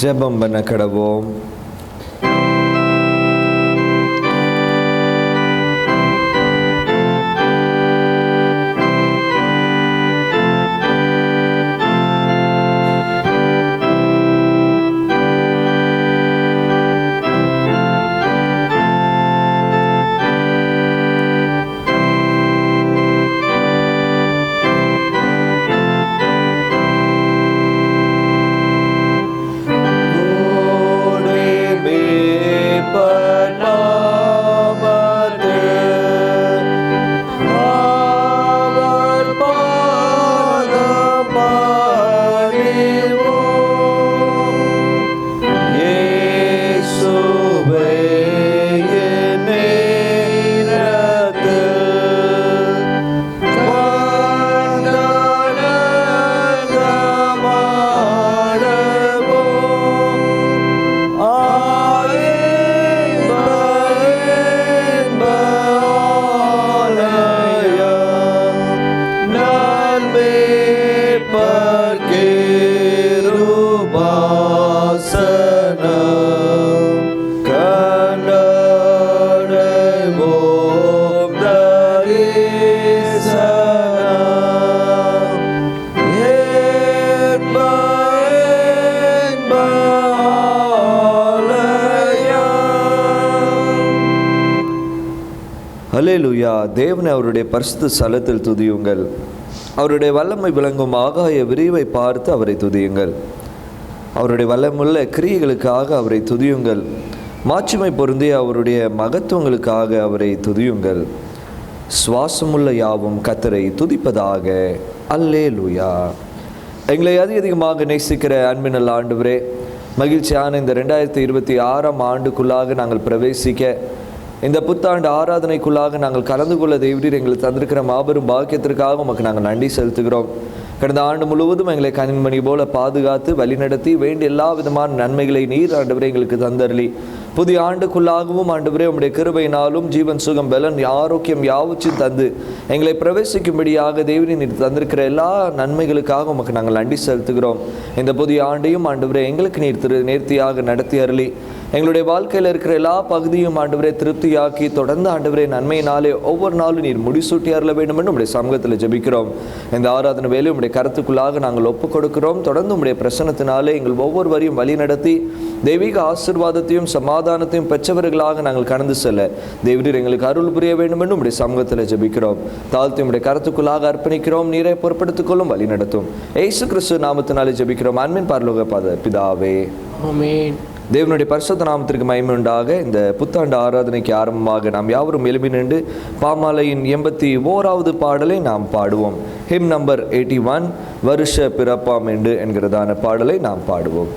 ஜெபம் பண்ண கடவோம். ஹல்லேலூயா. தேவனை அவருடைய பரிசுத்த ஸ்தலத்தில் துதியுங்கள். அவருடைய வல்லமை விளங்கும் ஆகாய விரிவை பார்த்து அவரை துதியுங்கள். அவருடைய வல்லமுள்ள கிரியைகளுக்காக அவரை துதியுங்கள். மாட்சிமை பொருந்திய அவருடைய மகத்துவங்களுக்காக அவரை துதியுங்கள். சுவாசமுள்ள யாவும் கர்த்தரை துதிப்பதாக. அல்லேலூயா. எங்களை அதிகமாக நேசிக்கிற அன்பின் நல்ல ஆண்டவரே, மகிழ்ச்சியான இந்த 2026ஆம் ஆண்டுக்குள்ளாக நாங்கள் பிரவேசிக்க, இந்த புத்தாண்டு ஆராதனைக்குள்ளாக நாங்கள் கலந்து கொள்ள தேவரீர் எங்களுக்கு தந்திருக்கிற மாபெரும் பாக்கியத்திற்காக உமக்கு நாங்கள் நன்றி செலுத்துகிறோம். கடந்த ஆண்டு முழுவதும் எங்களை கண்மணி போல பாதுகாத்து வழிநடத்தி வேண்டிய எல்லா விதமான நன்மைகளை நீர் ஆண்டவரே எங்களுக்கு தந்தருளி, புதிய ஆண்டுக்குள்ளாகவும் ஆண்டவரே உம்முடைய கிருபையினாலும் ஜீவன் சுகம் பலன் ஆரோக்கியம் யாவற்றையும் தந்து எங்களை பிரவேசிக்கும்படியாக தேவரீர் நீர் தந்திருக்கிற எல்லா நன்மைகளுக்காக உமக்கு நாங்கள் நன்றி செலுத்துகிறோம். இந்த புதிய ஆண்டையும் ஆண்டவரே எங்களுக்கு நீர் நேர்த்தியாக நடத்தி அருளி, எங்களுடைய வாழ்க்கையில் இருக்கிற எல்லா பகுதியும் ஆண்டவரே திருப்தியாக்கி தொடர்ந்து ஆண்டவரே நன்மையினாலே ஒவ்வொரு நாளும் நீர் முடிசூட்டி அருள வேண்டும் என்று உடைய சமூகத்தில் ஜெபிக்கிறோம். இந்த ஆராதனை வேலை உடைய கருத்துக்குள்ளாக நாங்கள் ஒப்புக் கொடுக்கிறோம். தொடர்ந்து உடைய பிரசன்னத்தினாலே எங்கள் ஒவ்வொருவரையும் வழி நடத்தி தெய்வீக ஆசீர்வாதத்தையும் சமாதானத்தையும் பெற்றவர்களாக நாங்கள் கடந்து செல்ல தேவரீர் எங்களுக்கு அருள் புரிய வேண்டும் என்று உடைய சமூகத்தில் ஜெபிக்கிறோம். தாழ்த்தி உடைய கருத்துக்குள்ளாக அர்ப்பணிக்கிறோம். நீரை பொறுப்படுத்திக் கொள்ளும், வழி நடத்தும். இயேசு கிறிஸ்து நாமத்தினாலே ஜெபிக்கிறோம். அன்பின் பரலோக பிதாவே, ஆமென். தேவனுடைய பரிசுத்த நாமத்திற்கு மகிமை உண்டாக. இந்த புத்தாண்டு ஆராதனைக்கு ஆரம்பமாக நாம் யாவரும் எழுப்பி நின்று பாமாலையின் 81வது பாடலை நாம் பாடுவோம். ஹிம் நம்பர் 81, வருஷ பிறப்பாம் என்று என்கிறதான பாடலை நாம் பாடுவோம்.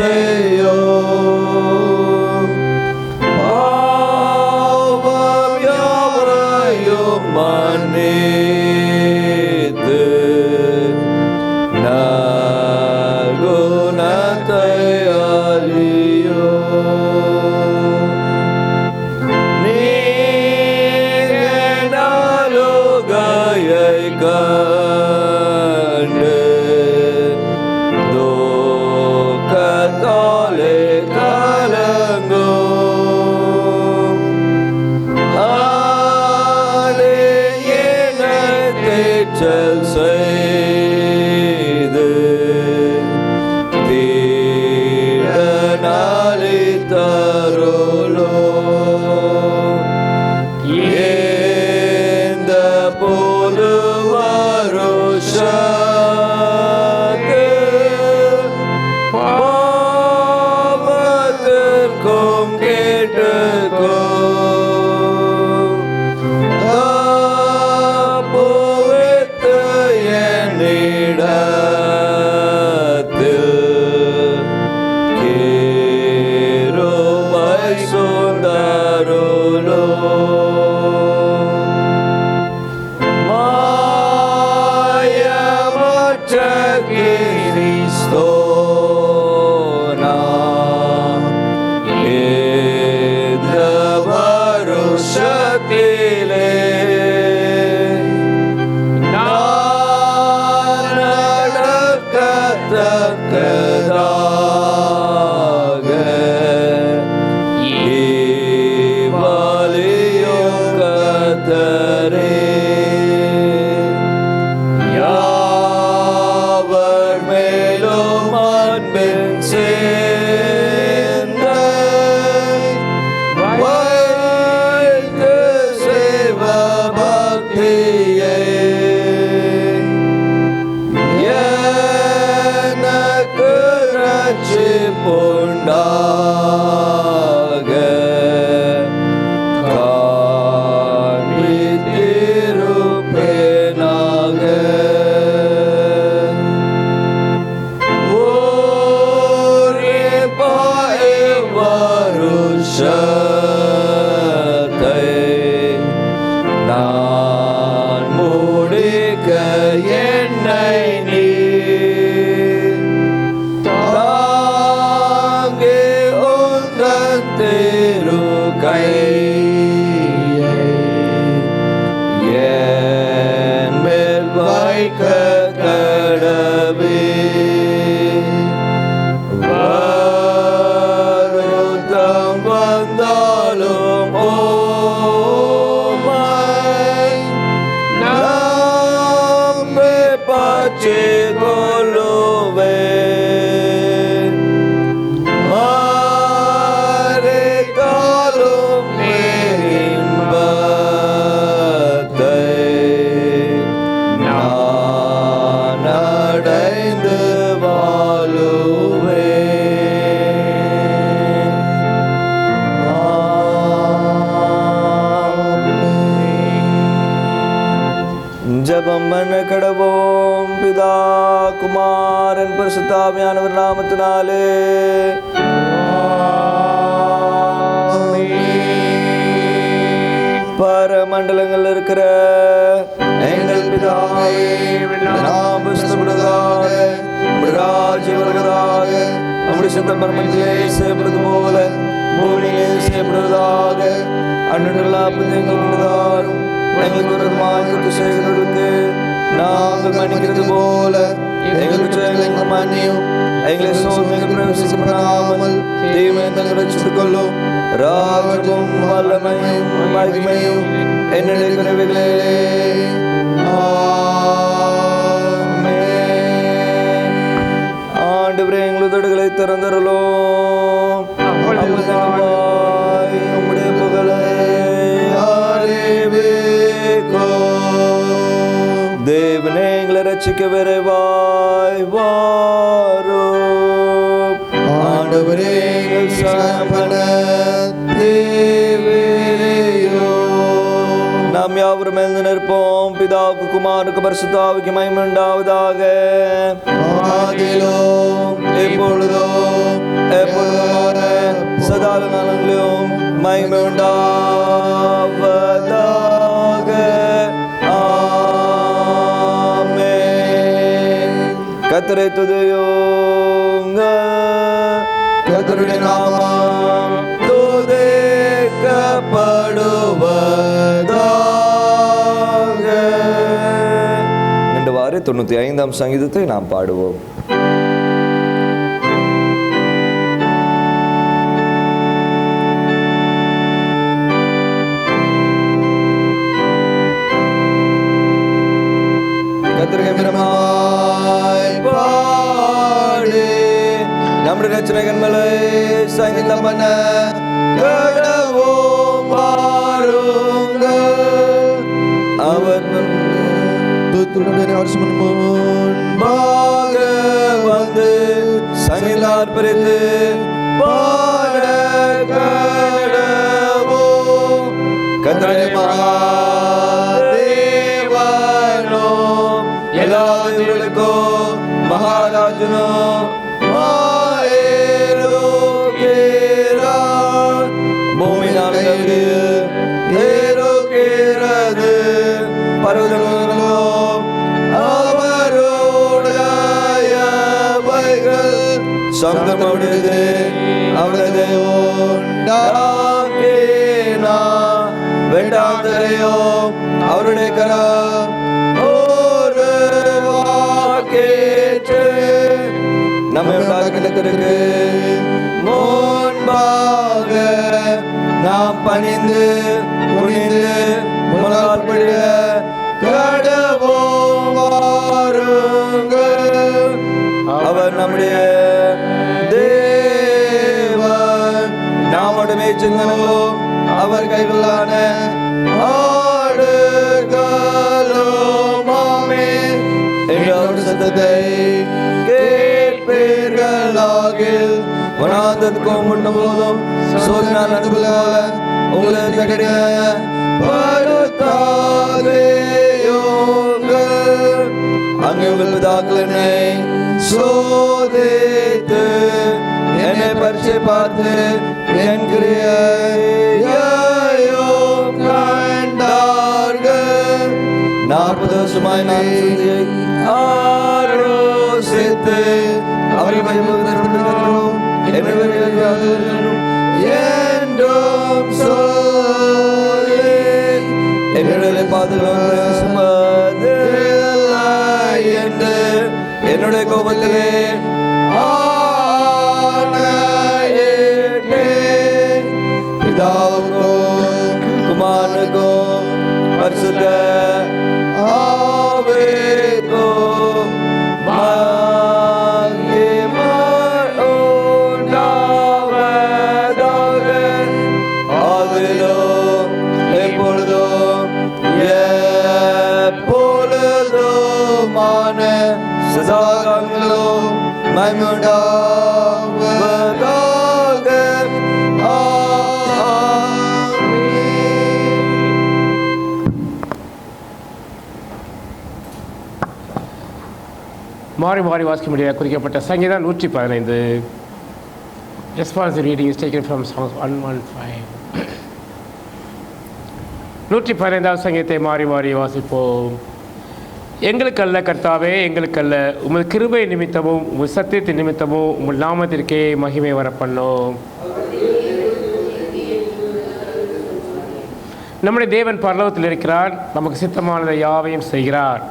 செய்யும். பாவம் யாவரையும் மன்னித்து நற்குணத்தை அளியும். நீர் நாளுகையை கண்டு துக்கத்தாலே கலங்கும். ஆலே என்னை தேற்றல் செய்து தீடனாலே தருளும். ஏந்த போது வருஷத்து பாவத்திற்கும் கேட்டுக்கும் தப்புவித்து என்னிடத்தில் கிருபை சூழ்ந்தருளும். மாயமற்ற கிறிஸ்தோனா இந்த வருஷத்திலே நான் நடக்கத்தக்கதாக இவ்வழியும் கர்த்தரே யாவர் மேலும் அன்பின் சேர்ந்த வைத்து செய்வ பக்தியை எனக்கு ரட்சிப்புண்டாக காண்பித்திருப்பேனாக. ஓரிப்பாய் வருஷத்தை நான் முடிக்க என்னை நீ தாங்கி உந்தன் திரு கையை என் மேல் வைக்க கடவே. வருத்தம் வந்தாலும் ஓமை நம்பி பற்றிக் கொள்ளுவேன். மறைத்தாலும் இன்பத்தை நான் அடைந்து வாழுவேன். ஜெபம் பண்ண கடவோம். பிதா குமாரன் பரிசுத்தாவியானவர் நாமத்தினாலே பரமண்டலங்கள் இருக்கிற எங்கள் பிதாவே, நாமம் பரிசுத்தப்படுவதாக, உம்முடைய ராஜ்யம் வருவதாக, உம்முடைய சித்தம் பரமண்டலே செய்யப்படுவது போல பூமியிலே செய்யப்படுவதாக. அன்றைய அப்பத்தை எங்களுக்கு தாரும். எங்களுக்கு விரோதமாக குற்றம் செய்கிறவர்களுக்கு நாங்கள் மன்னிக்கிறது போல எங்கள் குற்றங்களை மன்னியும். எங்களை சோதனையில் பிரவேசிக்கப்படாமல் தீமை தங்களை ரட்சித்துக் கொள்ளும். ராஜ்யமும் வல்லமையும் மகிமையும் என்னுடைய கனவுகளே. ஆமென். ஆண்டவரே, எங்கள் உதடுகளை திறந்தருளும். உம்முடைய புகழை தேவனே, எங்களை ரட்சிக்க விரைவாய் வாரும். ஆண்டவரே, எங்கள் சரணமன தேவரேயோ. நாம் யாவரும் எழுந்து நிற்போம். பிதாவுக்கு குமாரனுக்கு பரிசுத்தாவிக்கு மகிமை உண்டாவதாக. ஆதியிலும் இப்பொழுதும் கர்த்தரை துதியுங்கள். கர்த்தருடைய நாமம் துதிக்கப்படுவதாக. இன்றுவாறு 95ஆம் சங்கீதத்தை நாம் பாடுவோம். நம்முடைய ரட்சகன் மேலே சங்கீதம் பண்ண கடவோம் பாருங்கள். அவர் முன்பாக வந்து சங்கீதம் அர்ப்பணித்து பாட கடவோம். கர்த்தரே மகாதேவனோ எல்லா தேவர்களுக்கும் மகாராஜனோ பூமி நாடுகிறது பர்வதங்களோ அவருடையவைகள் சப்தமுடையது அவரது வேண்டாந்தரையோ அவருடைய கரம் ஒரு வாக்கேற்று நம்மை உண்டாக்கினதற்கு முன்பாக நாம் பணிந்து குனிந்து முழங்கால் படிய கடவோம் வாருங்கள். அவர் நம்முடைய தேவன், நாமோடு மேய்ச்சங்களோ அவர் கைகளான ஆடுகளுமாமே என்ற சத்தத்தை கேட்பீர்களாகில் வனாந்தத்துக்கும் முன்னும் போதும் சோதனால் நடுவுல உங்களை தகட படுத்தாதேயுங்கள். அங்கே உங்கள் பிதாக்கள் என்னை சோதித்து என்னை பரிசை பார்த்து என் கிரியையையும் கண்டார்கள். 40 வருஷமாய் நான் சுத்தியை ஆலோசித்து அவரை பயமுறுத்தலும் என்றும் சொல்லி என்னுடைய பாதுகாப்பு என்று என்னுடைய கோபத்திலே பிதாவுக்கும் குமாரனுக்கும் பரிசுத்த ஆவிக்கும் மாறி மாறி வாசிக்க முடியாது குறிக்கப்பட்ட சங்கீதம் 115. Responsive reading is taken from Psalms 115. 115ஆம் சங்கீதத்தை மாறி மாறி வாசிப்போம். எங்களுக்கல்ல கர்த்தாவே, எங்களுக்கல்ல, உமது கிருபை நிமித்தமும் உமது சத்தியத்தின் நிமித்தமும் உமது நாமத்திற்கே மகிமை வரப்பண்ணோம். நம்முடைய தேவன் பரலோகத்தில் இருக்கிறார், நமக்கு சித்தமானதை யாவையும் செய்கிறார்.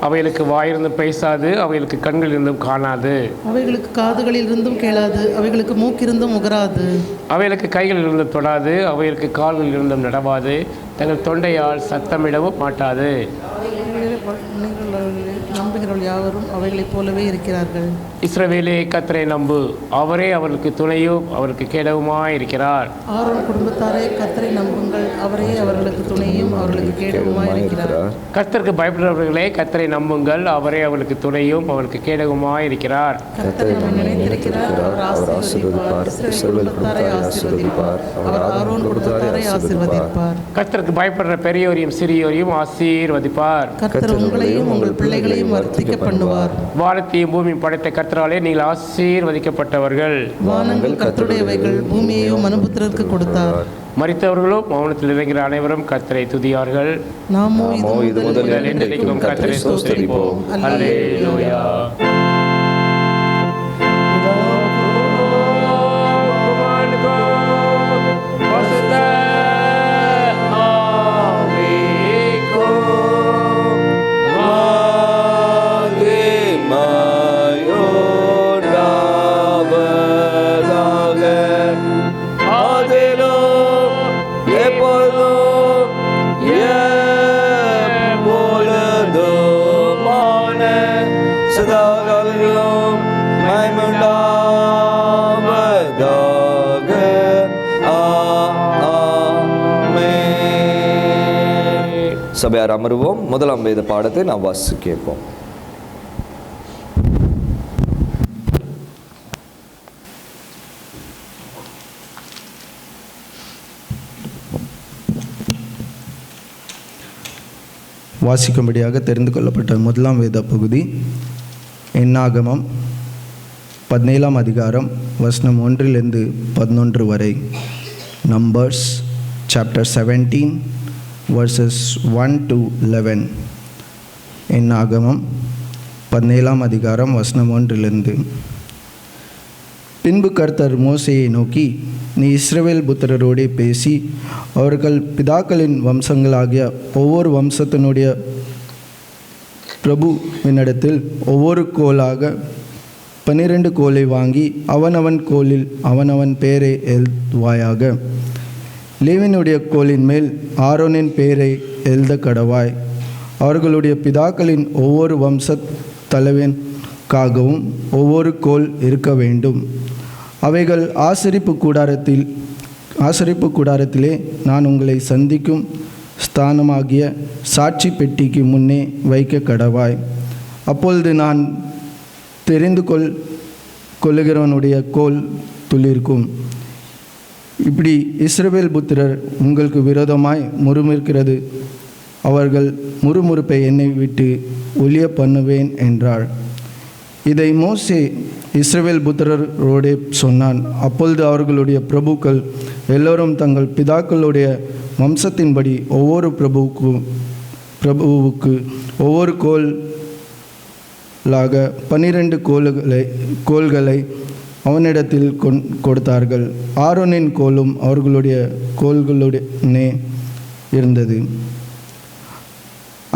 அவைகளுக்கு வாயிருந்தும் பேசாது, அவைகளுக்கு கண்கள் இருந்தும் காணாது, அவைகளுக்கு காதுகளில் இருந்தும் கேளாது, அவைகளுக்கு மூக்கிருந்தும் முகராது, அவைகளுக்கு கைகளில் இருந்தும் தொடாது, அவைகளுக்கு கால்களில் இருந்தும் நடவாது, தங்கள் தொண்டையால் சத்தமிடவும் மாட்டாது. நம்புகிறவர்கள் யாவரும் அவைகளைப் போலவே இருக்கிறார்கள். இஸ்ரவேலே, கர்த்தரை நம்பு, அவரே அவர்களுக்கு துணையும் அவருக்கு கேடவுமாய் இருக்கிறார். ஆரோன் குடும்பத்தாரே, கர்த்தரை நம்புங்கள், அவரே அவர்களுக்கு துணையும் அவர்களுக்கு கேடவுமாய் இருக்கிறார். கர்த்தருக்கு பயப்படுறவர்களே, கர்த்தரை நம்புங்கள், அவரே அவர்களுக்கு துணையும் அவருக்கு கேடவுமாய் இருக்கிறார். கர்த்தர் நம்மை நினைத்திருக்கிறார், அவர் ஆசீர்வதிப்பார். இஸ்ரவேல் குடும்பத்தாரை ஆசீர்வதிப்பார், அவர் ஆரோன் குடும்பத்தாரை ஆசீர்வதிப்பார். கர்த்தருக்கு பயப்படுற பெரியோரையும் சிறியோரையும் ஆசீர்வதிப்பார். கர்த்தர் உங்களையும் உங்கள் பிள்ளைகளையும் வர்த்திக்க பண்ணுவார். வானத்தையும் பூமி படைத்த கர்த்தராலே நீங்கள் ஆசீர்வதிக்கப்பட்டவர்கள். வானங்கள் கர்த்தருடையவைகள், பூமியையோ மனுபுத்திரருக்கு கொடுத்தார். மரித்தவர்களோ மௌனத்தில் இறங்கிற அனைவரும் கர்த்தரை துதியார்கள். நாமோ இது முதல் என்றென்றைக்கும் கர்த்தரை ஸ்தோத்திரிப்போம். அல்லேலூயா. சபையார் அமருவோம். முதலாம் வேத பாடத்தை நாம் வாசித்து கேட்போம். வாசிக்கும்படியாக தெரிந்து கொள்ளப்பட்ட முதலாம் வேத பகுதி என்னாகமம் 17ஆம் அதிகாரம் வசனம் 1-11 வரை. Numbers chapter 17 verses 1-11. என்னாகமம் 17ஆம் அதிகாரம் வசனம் 1-11. பின்பு கர்த்தர் மோசேயை நோக்கி, நீ இஸ்ரவேல் புத்திரரோடே பேசி அவர்கள் பிதாக்களின் வம்சங்களாகிய ஒவ்வொரு வம்சத்தினுடைய பிரபுவினிடத்தில் ஒவ்வொரு கோலாக 12 கோலை வாங்கி அவனவன் கோலில் அவனவன் பெயரை எழுதுவாயாக. லேவியனுடைய கோலின் மேல் ஆரோனின் பெயரை எழுத கடவாய். அவர்களுடைய பிதாக்களின் ஒவ்வொரு வம்ச தலைவனுக்காகவும் ஒவ்வொரு கோல் இருக்க வேண்டும். அவைகள் ஆசரிப்பு கூடாரத்திலே நான் உங்களை சந்திக்கும் ஸ்தானமாகிய சாட்சி பெட்டிக்கு முன்னே வைக்க கடவாய். அப்பொழுது நான் தெரிந்து கொள்ளுகிறவனுடைய கோல் துளிர்க்கும். இப்படி இஸ்ரவேல் புத்திரர் உங்களுக்கு விரோதமாய் முறுமுறுக்கிறது, அவர்கள் முறுமுறுப்பை என்னை விட்டு ஒழிய பண்ணுவேன் என்றார். இதை மோசே இஸ்ரவேல் புத்திரரோடே சொன்னான். அப்பொழுது அவர்களுடைய பிரபுக்கள் எல்லோரும் தங்கள் பிதாக்களுடைய வம்சத்தின்படி ஒவ்வொரு பிரபுவுக்கு ஒவ்வொரு கோலாக 12 கோல்களை அவனிடத்தில் கொடுத்தார்கள். ஆரோனின் கோலும் அவர்களுடைய கோல்களுடனே இருந்தது.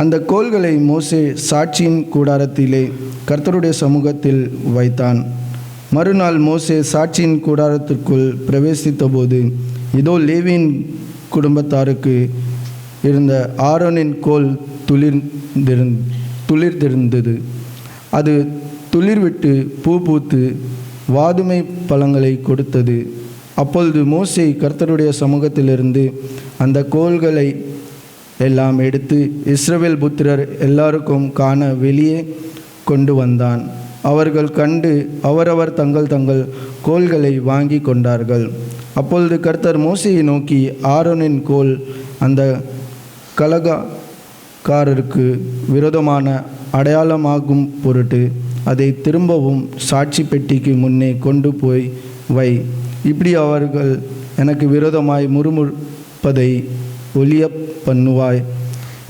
அந்த கோல்களை மோசே சாட்சியின் கூடாரத்திலே கர்த்தருடைய சமூகத்தில் வைத்தான். மறுநாள் மோசே சாட்சியின் கூடாரத்திற்குள் பிரவேசித்தபோது இதோ லேவியின் குடும்பத்தாருக்கு இருந்த ஆரோனின் கோல் துளிர்ந்திருந்தது. அது துளிர்விட்டு பூ பூத்து வாதுமை பழங்களை கொடுத்தது. அப்பொழுது மோசே கர்த்தருடைய சமூகத்திலிருந்து அந்த கோல்களை எல்லாம் எடுத்து இஸ்ரவேல் புத்திரர் எல்லாருக்கும் காண வெளியே கொண்டு வந்தான். அவர்கள் கண்டு அவரவர் தங்கள் கோல்களை வாங்கி கொண்டார்கள். அப்பொழுது கர்த்தர் மோசேயை நோக்கி, ஆரோனின் கோல் அந்த கலகக்காரருக்கு விரோதமான அடையாளமாகும் பொருட்டு அதை திரும்பவும் சாட்சி பெட்டிக்கு முன்னே கொண்டு போய் வை. இப்படி அவர்கள் எனக்கு விரோதமாய் முறுமுறுப்பதை ஒழிய பண்ணுவாய்.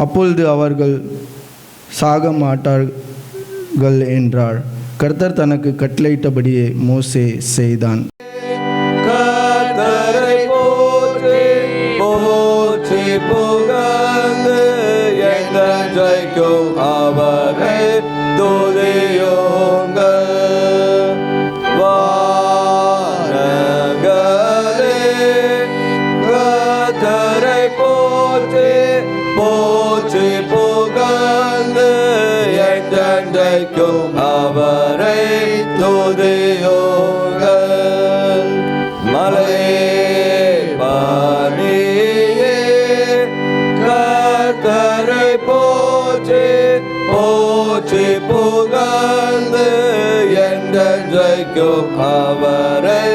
அப்பொழுது அவர்கள் சாக மாட்டார்கள் என்றார். கர்த்தர் தனக்கு கட்டளையிட்டபடியே மோசே செய்தான். அவரை துதியுங்கள். மலையே பனியே கர்த்தரை போற்றி போற்றி புகழ்ந்து என்றென்றைக்கும் அவரை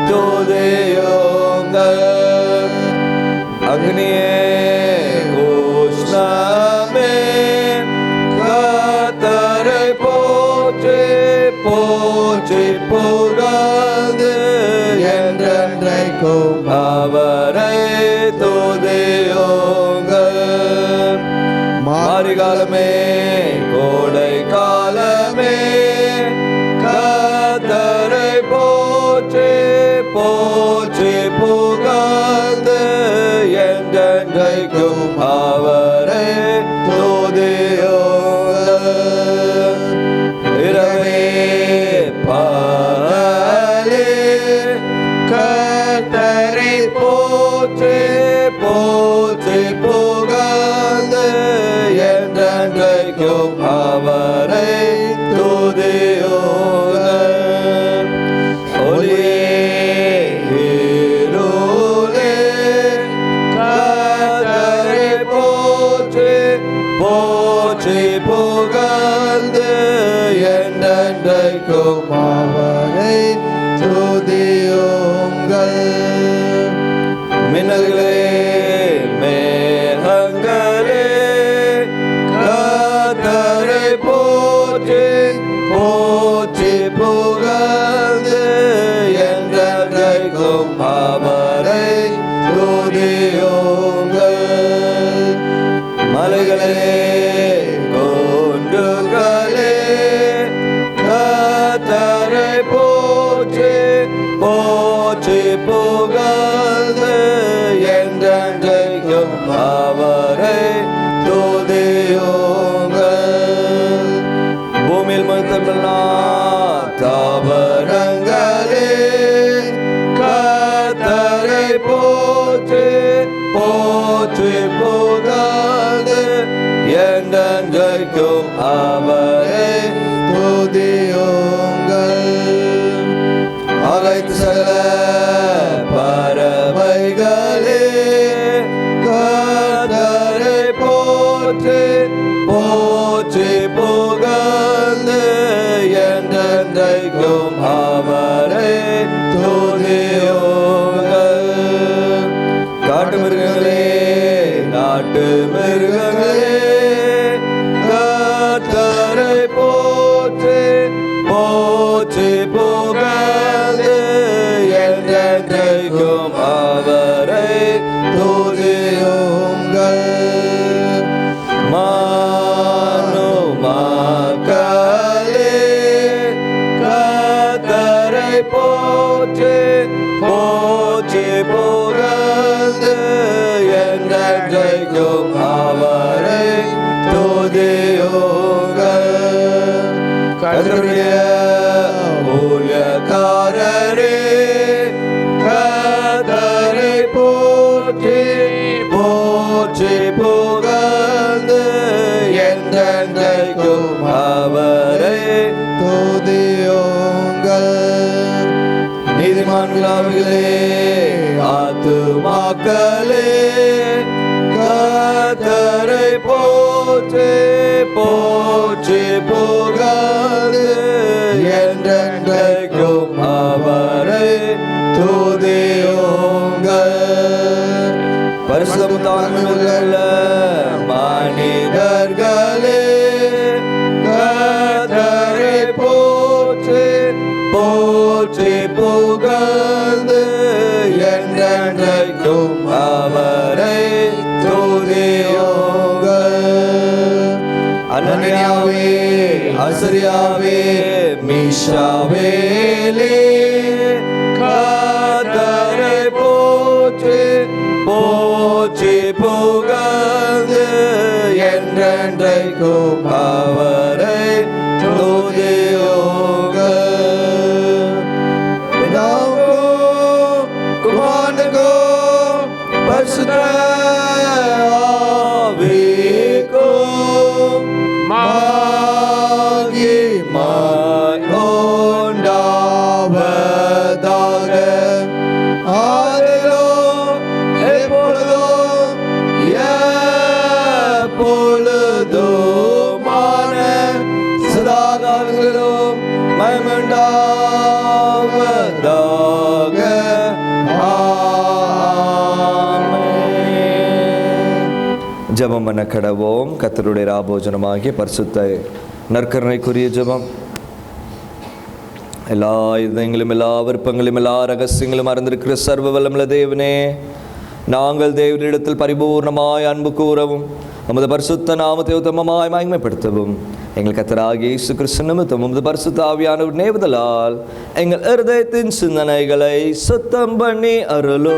துதியுங்கள். அக்னியே உஷ்ணமே கர்த்தரை போற்றி புகழ்ந்து என்றென்றைக்கும் அவரை துதியுங்கள். மாரிகாலமே கோடை காலமே கர்த்தரை போற்றி போற்றி புகழ்ந்து என்றென்றைக்கும் அவரை துதியுங்கள். இரவே பகலே கர்த்தரை போற்றி போற்றி புகழ்ந்து என்றென்றைக்கும் அவரை துதியுங்கள். ஒளியே இருளே கர்த்தரை போற்றி போற்றி புகழ்ந்து என்றென்றைக்கும் அவரை துதியுங்கள். மின்னல்களே மேகங்களே கர்த்தரை போற்றி போற்றி புகழ்ந்து என்றென்றைக்கும் அவரை துதியுங்கள். மலைகளே குன்றுகளே கர்த்தரை போற்றி போற்றி புகழ்ந்து என்றென்றைக்கும் அவரை துதியுங்கள். பூமியில் மொத்தமெல்லாம் தாவரங்களே கர்த்தரை போற்றி போற்றி புகழ்ந்து என்றென்றைக்கும் அவரை துதியுங்கள். அனைத்து சகல பறவைகளே கர்த்தரை போற்றி போற்றி புகழ்ந்து என்றென்றைக்கும் அவரை துதியுங்கள். காட்டு மிருகங்களே நாட்டு மிருகங்களே கர்த்தரை போற்றி போற்றி புகழ்ந்து என்றென்றைக்கும் அவரை துதியுங்கள். மானு மக்களே கர்த்தரை போற்றி போற்றி புகழ்ந்து என்றென்றைக்கும் அவரை துதியுங்கள். கர்த்தருடைய ஊழியக்காரரே கர்த்தரை போற்றி போற்றி புகழ்ந்து என்றென்றைக்கும் அவரை துதியுங்கள். நீதிமான்களாவிகளே ஆத்துமாக்களே கர்த்தரை போற்றி போற்றி புகழ்ந்து என்றென்றைக்கும் அவரை துதியுங்கள். பரிசுத்தமும் தாழ்மையுள்ள மனிதர்களே கர்த்தரை போற்றி போற்றி புகழ்ந்து என்றென்றைக்கும் அவரை துதியுங்கள். அனனியாவே அசரியாவே மீஷாவேலே கர்த்தரை போற்றி போற்றி புகழ்ந்து என்றென்றைக்கும் அவரை துதியுங்கள். பிதாவுக்கும் குமாரனுக்கும் பரிசுத்த ஆவிக்கும் மகிமை உண்டாவதாக. ஆதியிலும் எப்பொழுதும் எப்பொழுதுமான சதாகாலங்களிலும் மகிமை உண்டாவதாக. ஜெபம் பண்ண கடவோம். கர்த்தருடைய ராபோஜனமாகிய பரிசுத்த நற்கருணைக்குரிய ஜெபம். எல்லா இதயங்களும் எல்லா விருப்பங்களும் எல்லா ரகசியங்களும் அறிந்திருக்கிற சர்வ வல்லமுள்ள தேவனே, நாங்கள் தேவனிடத்தில் பரிபூர்ணமாய் அன்பு கூறவும் நமது பரிசுத்த நாமத்தை உத்தமமாய் மகிமைப்படுத்தவும் எங்கள் கர்த்தராகிய இயேசு கிறிஸ்து நிமித்தம் உமது பரிசுத்த ஆவியானவர் நேவுதலால் எங்கள் இருதயத்தின் சிந்தனைகளை சுத்தம் பண்ணி அருளோ.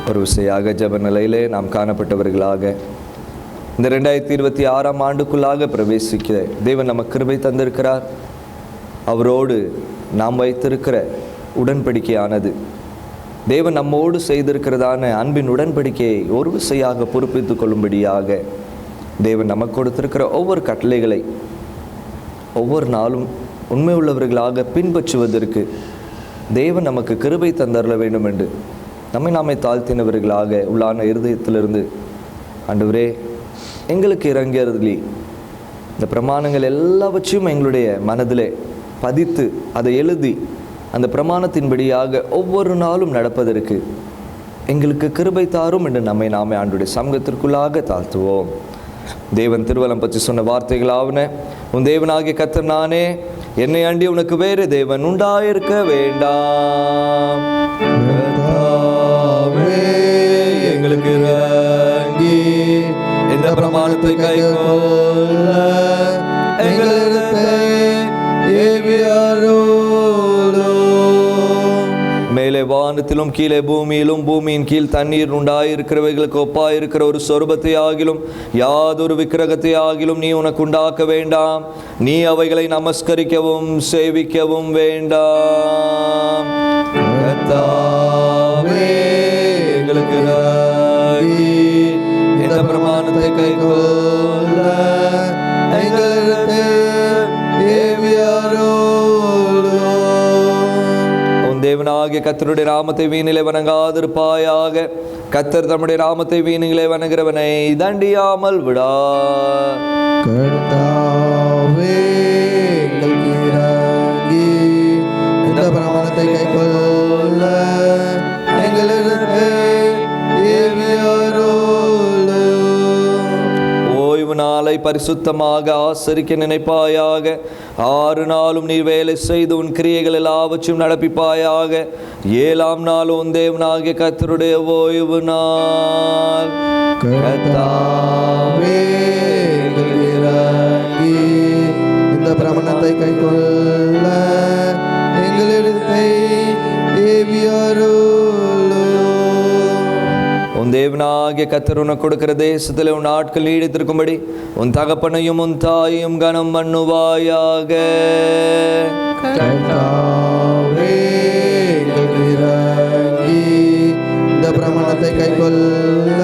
ஒரு விசையாக ஜெப நிலையிலே நாம் காணப்பட்டவர்களாக இந்த 2026ஆம் ஆண்டுக்குள்ளாக பிரவேசிக்க தேவன் நமக்கு கிருபை தந்திருக்கிறார். அவரோடு நாம் வைத்திருக்கிற உடன்படிக்கையானது தேவன் நம்மோடு செய்திருக்கிறதான அன்பின் உடன்படிக்கையை ஒரு விசையாக பொறுப்பித்துக் கொள்ளும்படியாக தேவன் நமக்கு கொடுத்திருக்கிற ஒவ்வொரு கட்டளைகளை ஒவ்வொரு நாளும் உண்மை உள்ளவர்களாக பின்பற்றுவதற்கு தேவன் நமக்கு கிருபை தந்தரல வேண்டும் என்று நாமே தாழ்த்தினவர்களாக உள்ளான இருதயத்திலிருந்து ஆண்டவரே, எங்களுக்கு இறங்கியதிலே இந்த பிரமாணங்கள் எல்லாவற்றையும் எங்களுடைய மனதிலே பதித்து அதை எழுதி அந்த பிரமாணத்தின்படியாக ஒவ்வொரு நாளும் நடப்பதற்கு எங்களுக்கு கிருபை தாரும் என்று நாமே ஆண்டுடைய சமூகத்திற்குள்ளாக தாழ்த்துவோம். தேவன் திருவலம் பற்றி சொன்ன வார்த்தைகளாவன, உன் தேவனாகிய கர்த்தர் நானே, என்னை அண்டி உனக்கு வேறு தேவன் உண்டாயிருக்க வேண்டாம். எங்களுக்கு இறங்கி இந்த பிரமாணத்தை கைக்கொள்ள மேலே வானத்திலும் கீழே பூமியிலும் பூமியின் கீழ் தண்ணீர் உண்டாயிருக்கிறவைகளுக்கு ஒப்பாயிருக்கிற ஒரு சொரூபத்தை ஆகிலும் யாதொரு விக்கிரகத்தை ஆகிலும் நீ உனக்கு உண்டாக்க வேண்டாம். நீ அவைகளை நமஸ்கரிக்கவும் சேவிக்கவும் வேண்டாம். கர்த்தாவே, எங்களுக்கு இந்த பிரமாணத்தை கைக்கொள்ள தேவனாகிய கர்த்தருடைய நாமத்தை வீணிலே வணங்காதிருப்பாயாக. கர்த்தர் தம்முடைய நாமத்தை வீணிலே வணங்குகிறவனை தண்டியாமல் விடா. கர்த்தாவே, இந்த பிரமாணத்தை கைக்கொள்ள ஓய்வு நாளை பரிசுத்தமாக ஆசரிக்க நினைப்பாயாக. 6 நாளும் நீ வேலை செய்து உன் கிரியைகள் எல்லாவற்றையும் நடப்பிப்பாயாக. 7ஆம் நாள் உன் தேவனாகிய கர்த்தருடைய ஓய்வு நாள். கர்த்தாவே, இந்த பிரமாணத்தை கைக்கொள்ள எங்களிடத்தை உன் தேவனாகிய கர்த்தர் உனக்கு கொடுக்கிற தேசத்தில் உன் நாட்கள் நீடித்திருக்கும்படி உன் தகப்பனையும் உன் தாயையும் கனம் பண்ணுவாயாக. கர்த்தாவே, இந்த பிரமாணத்தை கைக்கொள்ள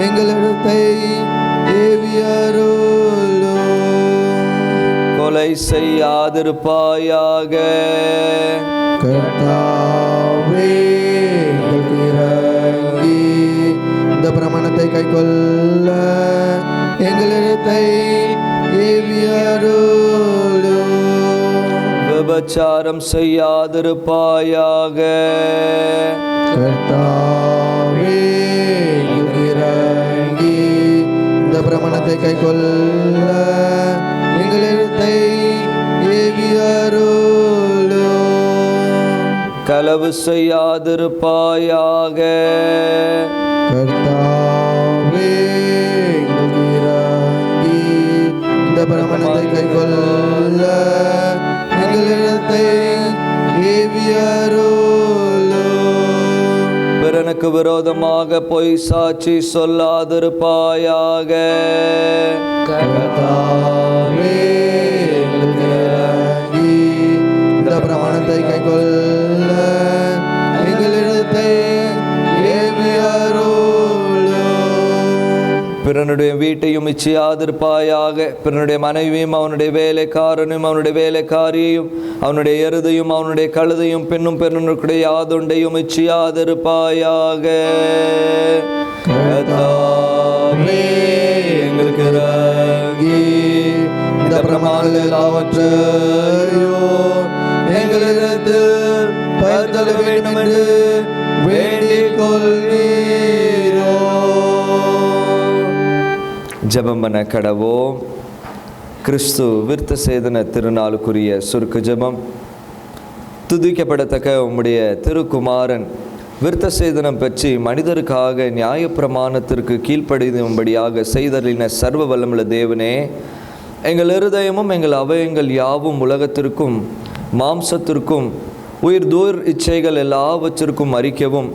எங்களிடத்தை கொலை செய்யாதிருப்பாயாக. கர்த்தாவே, இந்த பிரமாணத்தை கைக்கொள்ள எங்களிடத்தை விபச்சாரம் செய்யாதிருப்பாயாக. கர்த்தாவே, இந்த பிரமாணத்தை கைக்கொள்ள எங்களிடத்தை களவு செய்யாதிருப்பாயாக. கர்த்தாவே, இந்த பிரமாணத்தை கைக்கொள்ள எங்களிடத்தை பிறனுக்கு விரோதமாக பொய் சாட்சி சொல்லாதிருப்பாயாக. கர்த்தாவே, இந்த பிரமாணத்தை கைக்கொள்ள எங்களிடத்தை பிறனுடைய வீட்டையும் இச்சையாதிருப்பாயாக. பிறனுடைய மனைவியும் அவனுடைய வேலைக்காரனும் அவனுடைய வேலைக்காரியையும் அவனுடைய எருதையும் அவனுடைய கழுதையும் பெண்ணும் பெண்ணுடைய யாதொண்டையும் இச்சையாதிருப்பாயாக. எங்களுக்கு இறங்கி இந்த பிரமாணங்கள் எல்லாவற்றையும் எங்களிடத்தில் பகிர்ந்தளிக்க வேண்டும் என்று வேண்டிக் கொள்கிறோம். ஜெபம் பண்ண கடவோம். கிறிஸ்து விருத்த சேதன திருநாளுக்குரிய சுருக்கு ஜெபம். துதிக்கப்படத்தக்க உம்முடைய திருக்குமாரன் விருத்த சேதனம் பற்றி மனிதருக்காக நியாயப்பிரமாணத்திற்கு கீழ்ப்படியும்படியாக செய்தலின சர்வ வல்லமுள்ள தேவனே, எங்கள் இருதயமும் எங்கள் அவயங்கள் யாவும் உலகத்திற்கும் மாம்சத்திற்கும் உயிர் தூர் இச்சைகள் எல்லாவற்றிற்கும் அறிக்கவும்,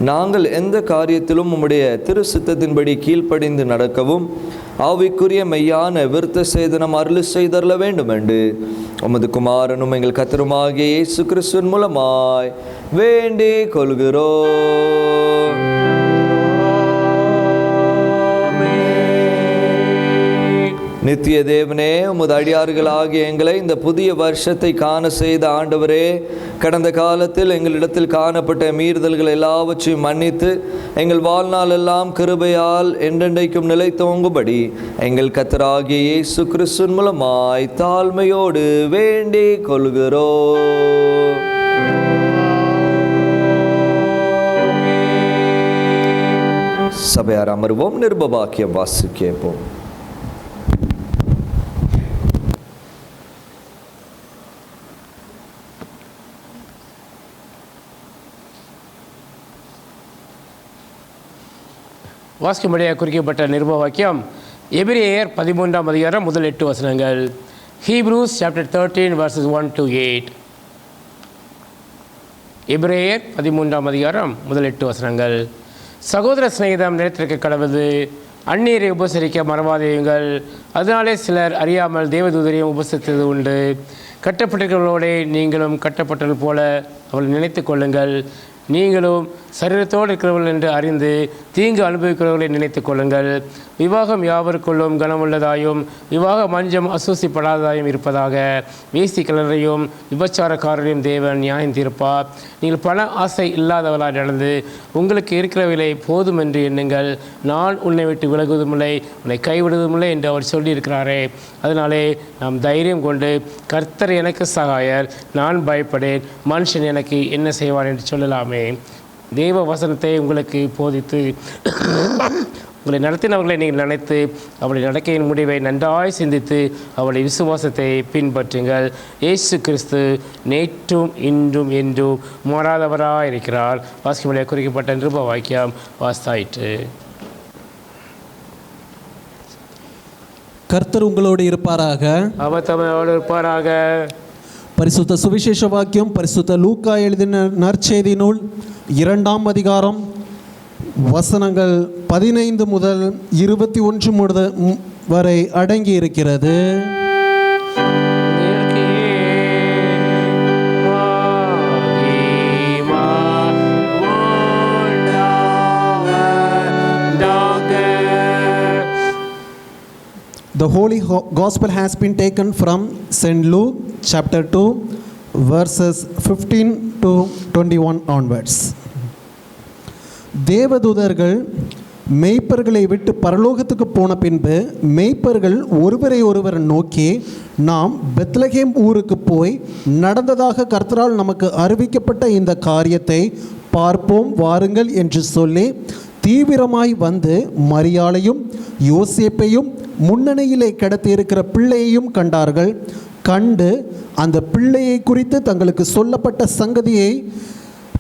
நாங்கள் எந்த காரியத்திலும் உம்முடைய திரு சித்தத்தின்படி கீழ்ப்படிந்து நடக்கவும் ஆவிக்குரிய மெய்யான விருத்த சேதனம் அருள் செய்தரல வேண்டும் என்று உமது குமாரனும் எங்கள் கர்த்தருமாகிய இயேசு கிறிஸ்துவின் மூலமாய் வேண்டிக் கொள்கிறோம். நித்திய தேவனே, உமது அடியார்களாகிய எங்களை இந்த புதிய வருஷத்தை காண செய்த ஆண்டவரே, கடந்த காலத்தில் எங்களிடத்தில் காணப்பட்ட மீறுதல்கள் எல்லாவற்றையும் மன்னித்து எங்கள் வாழ்நாள் எல்லாம் கிருபையால் என்றென்றைக்கும் நிலைத்தோங்கும்படி எங்கள் கர்த்தராகிய இயேசு கிறிஸ்துவின் மூலமாய் தாழ்மையோடு வேண்டிக் கொள்கிறோம். சபையார் அமர்வோம். நிருபவாக்கியம் வாசி கேட்போம். வாசிக்கும்படியாக குறிக்கப்பட்ட நிருப வாக்கியம் எபிரேயர் 13ஆம் அதிகாரம் முதல் 8 வசனங்கள். Hebrews chapter 13 verses 1 to 8. எபிரேயர் 13ஆம் அதிகாரம் முதல் 8 வசனங்கள். சகோதர சிநேகிதம் நிலைத்திருக்க கடவுது, அந்நியரை உபசரிக்க மறவாதேயுங்கள். அதனாலே சிலர் அறியாமல் தேவதூதரையும் உபசரித்தது உண்டு. கட்டப்பட்டிருக்கிறவர்களோடே நீங்களும் கட்டப்பட்டது போல அவர்கள் நினைத்து கொள்ளுங்கள். நீங்களும் சரீரத்தோடு இருக்கிறவர்கள் என்று அறிந்து தீங்கு அனுபவிக்கிறவர்களை நினைத்து கொள்ளுங்கள். விவாகம் யாவருக்குள்ளும் கனமுள்ளதாயும் விவாக மஞ்சம் அசூசிப்படாததாயும் இருப்பதாக. வேசி கிளரையும் விபச்சாரக்காரரையும் தேவன் நியாயம் தீர்ப்பார். நீங்கள் பண ஆசை இல்லாதவர்களாக நடந்து உங்களுக்கு இருக்கிறவர்களை போதும் என்று எண்ணுங்கள். நான் உன்னை விட்டு விலகுவதுமில்லை, உன்னை கைவிடுவதுமில்லை என்று அவர் சொல்லியிருக்கிறாரே. அதனாலே நாம் தைரியம் கொண்டு, கர்த்தர் எனக்கு சகாயர், நான் பயப்படேன், மனுஷன் எனக்கு என்ன செய்வான் என்று சொல்லலாமே. தேவ வசனத்தை உங்களுக்கு போதித்து உங்களை நடத்தினவர்களை நீங்கள் நினைத்து அவருடைய நடக்கையின் முடிவை நன்றாய் சிந்தித்து அவருடைய விசுவாசத்தை பின்பற்றுங்கள். இயேசு கிறிஸ்து நேற்றும் இன்றும் என்றும் மாறாதவராக இருக்கிறார். வாசிக்கும்படியாக குறிக்கப்பட்ட நிருப வாக்கியம் வாஸ்தாயிற்று. கர்த்தர் உங்களோடு இருப்பாராக. அவர் தம்மோடு இருப்பாராக. பரிசுத்த சுவிசேஷ வாக்கியம் பரிசுத்த லூக்கா எழுதின நற்செய்தி நூல் 2ஆம் அதிகாரம் வசனங்கள் 15 முதல் 21 வரை அடங்கி இருக்கிறது. The Holy Gospel has been taken from St. Luke chapter 2 verses 15 to 21 onwards. தேவதூதர்கள் மெய்ப்பர்களை விட்டு பரலோகத்துக்கு போன பின்பு மெய்ப்பர்கள் ஒருவரை ஒருவர் நோக்கி, நாம் பெத்லகேம் ஊருக்கு போய் நடந்ததாக கர்த்தரால் நமக்கு அறிவிக்கப்பட்ட இந்த காரியத்தை பார்ப்போம் வாருங்கள் என்று சொல்லி தீவிரமாய் வந்து மரியாளையும் யோசேப்பையும் முன்னணியிலே கிடத்தியிருக்கிற பிள்ளையையும் கண்டார்கள். கண்டு அந்த பிள்ளையை குறித்து தங்களுக்கு சொல்லப்பட்ட சங்கதியை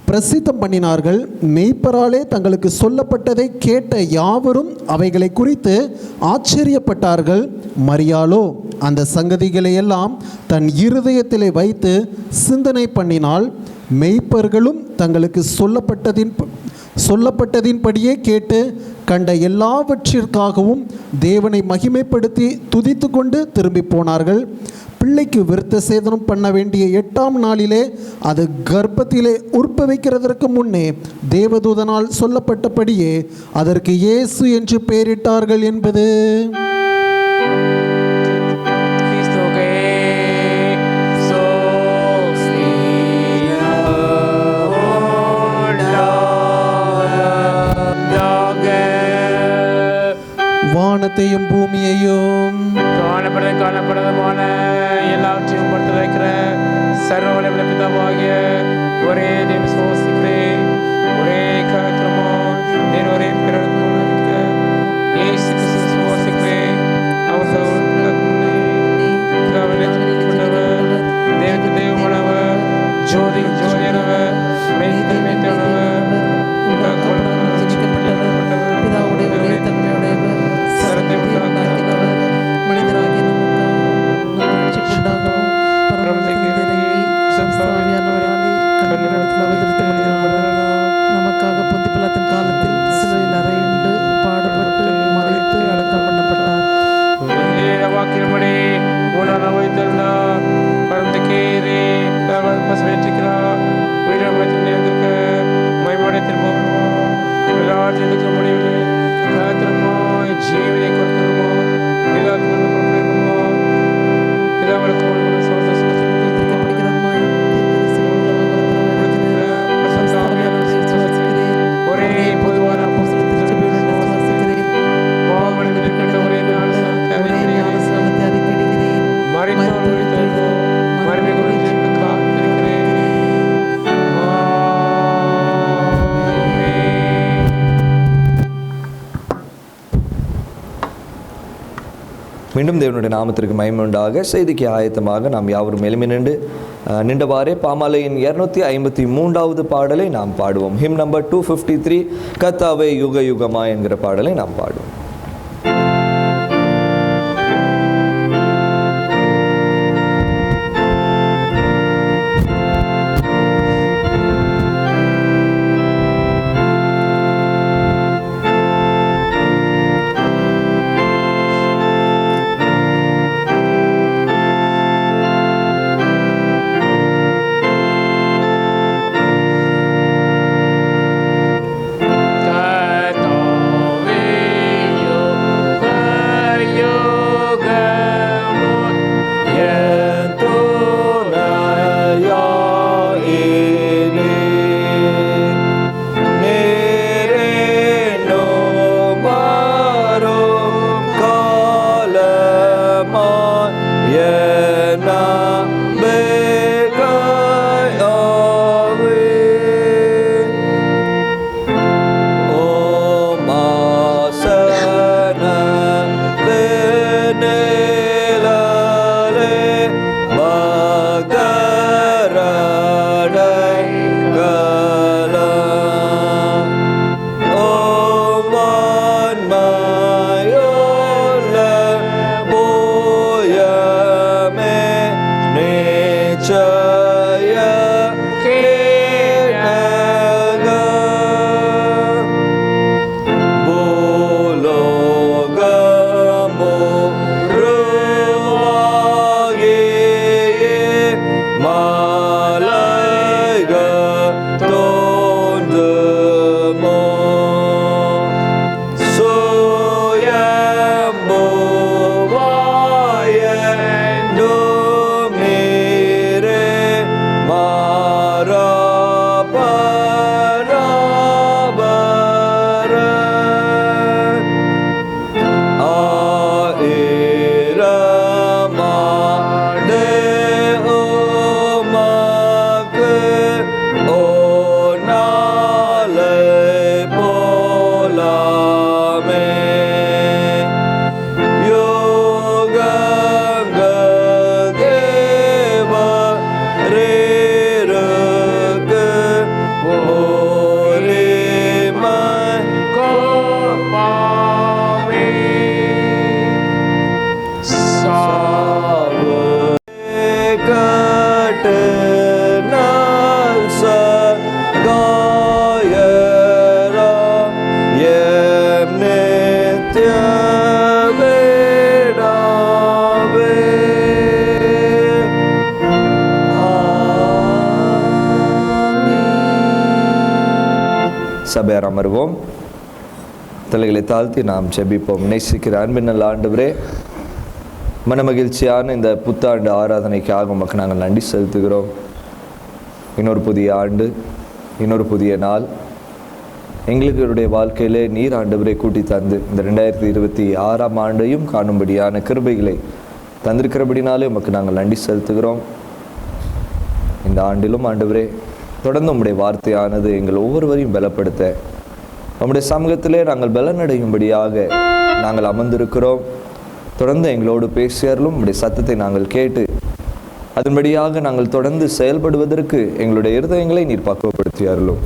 பிரசித்தம் பண்ணினார்கள். மெய்ப்பராலே தங்களுக்கு சொல்லப்பட்டதை கேட்ட யாவரும் அவைகளை குறித்து ஆச்சரியப்பட்டார்கள். மரியாளோ அந்த சங்கதிகளை எல்லாம் தன் இருதயத்திலே வைத்து சிந்தனை பண்ணினாள். மெய்ப்பர்களும் தங்களுக்கு சொல்லப்பட்டதின்படியே கேட்டு கண்ட எல்லாவற்றிற்காகவும் தேவனை மகிமைப்படுத்தி துதித்து கொண்டு திரும்பி போனார்கள். பிள்ளைக்கு விருத்த சேதனம் பண்ண வேண்டிய 8ஆம் நாளிலே அது கர்ப்பத்திலே உற்பவிக்கிறதற்கு முன்னே தேவதூதனால் சொல்லப்பட்டபடியே அதற்கு இயேசு என்று பெயரிட்டார்கள் என்பது. வானத்தையும் பூமியையும் காணப்படாதமான எல்லாவற்றையும் படுத்து வைக்கிற சர்வ வல்லமையுள்ள பிதாவாகிய ஒரே தேவனை விசுவாசிக்கிறேன். ஒரே கர்த்தருமாய் ஒரே பிறருக்கும் இயேசு கிறிஸ்துவை விசுவாசிக்கிறேன். மீண்டும் தேவனுடைய நாமத்திற்கு மகிமை உண்டாக. செய்திக்கு ஆயத்தமாக நாம் யாவரும் எழுமி நின்றவாறே பாமாலையின் 253வது பாடலை நாம் பாடுவோம். ஹிம் நம்பர் 253, கர்த்தாவே யுக யுகமா என்கிற பாடலை நாம் பாடுவோம். சபையார் அமர்வோம். தலைகளை தாழ்த்தி நாம் ஜெபிப்போம். நேசிக்கிற அன்பின் நல்ல ஆண்டவரே, மனமகிழ்ச்சியான இந்த புத்தாண்டு ஆராதனைக்காக உமக்கு நாங்கள் நன்றி செலுத்துகிறோம். இன்னொரு புதிய ஆண்டு, இன்னொரு புதிய நாள் எங்களுடைய வாழ்க்கையிலே நீர் ஆண்டவரை கூட்டி தந்து இந்த 2026ஆம் ஆண்டையும் காணும்படியான கிருபைகளை தந்திருக்கிறபடினாலே உமக்கு நாங்கள் நன்றி செலுத்துகிறோம். இந்த ஆண்டிலும் ஆண்டவரே தொடர்ந்து உம்முடைய வார்த்தையானது எங்கள் ஒவ்வொருவரையும் பலப்படுத்த நம்முடைய சமூகத்திலே நாங்கள் பலனடையும்படியாக நாங்கள் அமர்ந்திருக்கிறோம். தொடர்ந்து எங்களோடு பேசியாலும் உம்முடைய சத்தத்தை நாங்கள் கேட்டு அதன்படியாக நாங்கள் தொடர்ந்து செயல்படுவதற்கு எங்களுடைய இருதயங்களை நீர் பக்குவப்படுத்தியாரலும்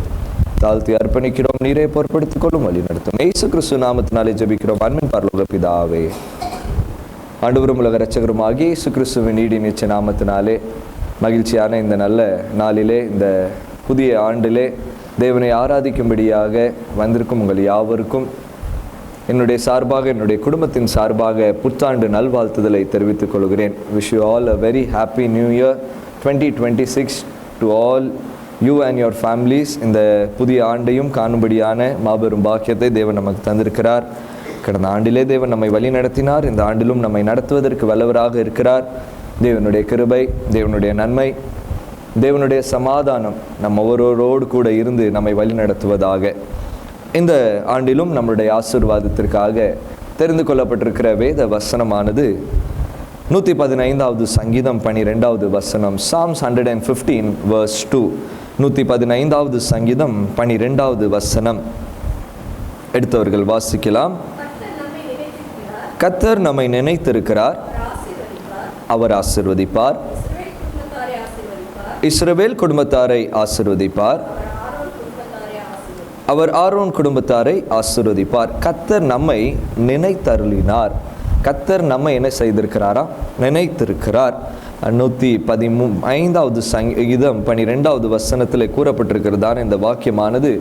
தாழ்த்தி அர்ப்பணிக்கிறோம். நீரே பொறுப்படுத்திக் கொள்ளும், வழி நடத்தும். இயேசு கிறிஸ்து நாமத்தினாலே ஜெபிக்கிறோம் அன்பின் பரலோக பிதாவே. ஆண்டவரும் உலக இரட்சகரும் ஆகிய இயேசு கிறிஸ்துவின் நீடி நிச்சய நாமத்தினாலே மகிழ்ச்சியான இந்த நல்ல நாளிலே, இந்த புதிய ஆண்டிலே தேவனை ஆராதிக்கும்படியாக வந்திருக்கும் உங்கள் யாவருக்கும் என்னுடைய சார்பாக, என்னுடைய குடும்பத்தின் சார்பாக புத்தாண்டு நல்வாழ்த்துதலை தெரிவித்துக் கொள்கிறேன். Wish you all a very happy new year 2026 to all you and your families. இந்த புதிய ஆண்டையும் காணும்படியான மாபெரும் பாக்கியத்தை தேவன் நமக்கு தந்திருக்கிறார். கடந்த ஆண்டிலே தேவன் நம்மை வழி நடத்தினார். இந்த ஆண்டிலும் நம்மை நடத்துவதற்கு வல்லவராக இருக்கிறார். தேவனுடைய கிருபை, தேவனுடைய நன்மை, தேவனுடைய சமாதானம் நம் ஒவ்வொருவரோடு கூட இருந்து நம்மை வழி நடத்துவதாக. இந்த ஆண்டிலும் நம்முடைய ஆசீர்வாதத்திற்காக தெரிந்து கொள்ளப்பட்டிருக்கிற வேத வசனமானது 115வது சங்கீதம் 12வது வசனம், Psalms 115 verse 2. 115வது சங்கீதம் 12வது வசனம் எடுத்தவர்கள் வாசிக்கலாம். கர்த்தர் நம்மை நினைத்திருக்கிறார், அவர் ஆசீர்வதிப்பார். இஸ்ரவேல் குடும்பத்தாரை ஆசீர்வதிப்பார், அவர் ஆரோன் குடும்பத்தாரை ஆசீர்வதிப்பார். கர்த்தர் நம்மை நினைத்தருளினார். கர்த்தர் நம்மை என்ன செய்திருக்கிறாரா? நினைத்திருக்கிறார். 115வது சங்கீதம் 12வது வசனத்தில் கூறப்பட்டிருக்கிறதான இந்த வாக்கியமானது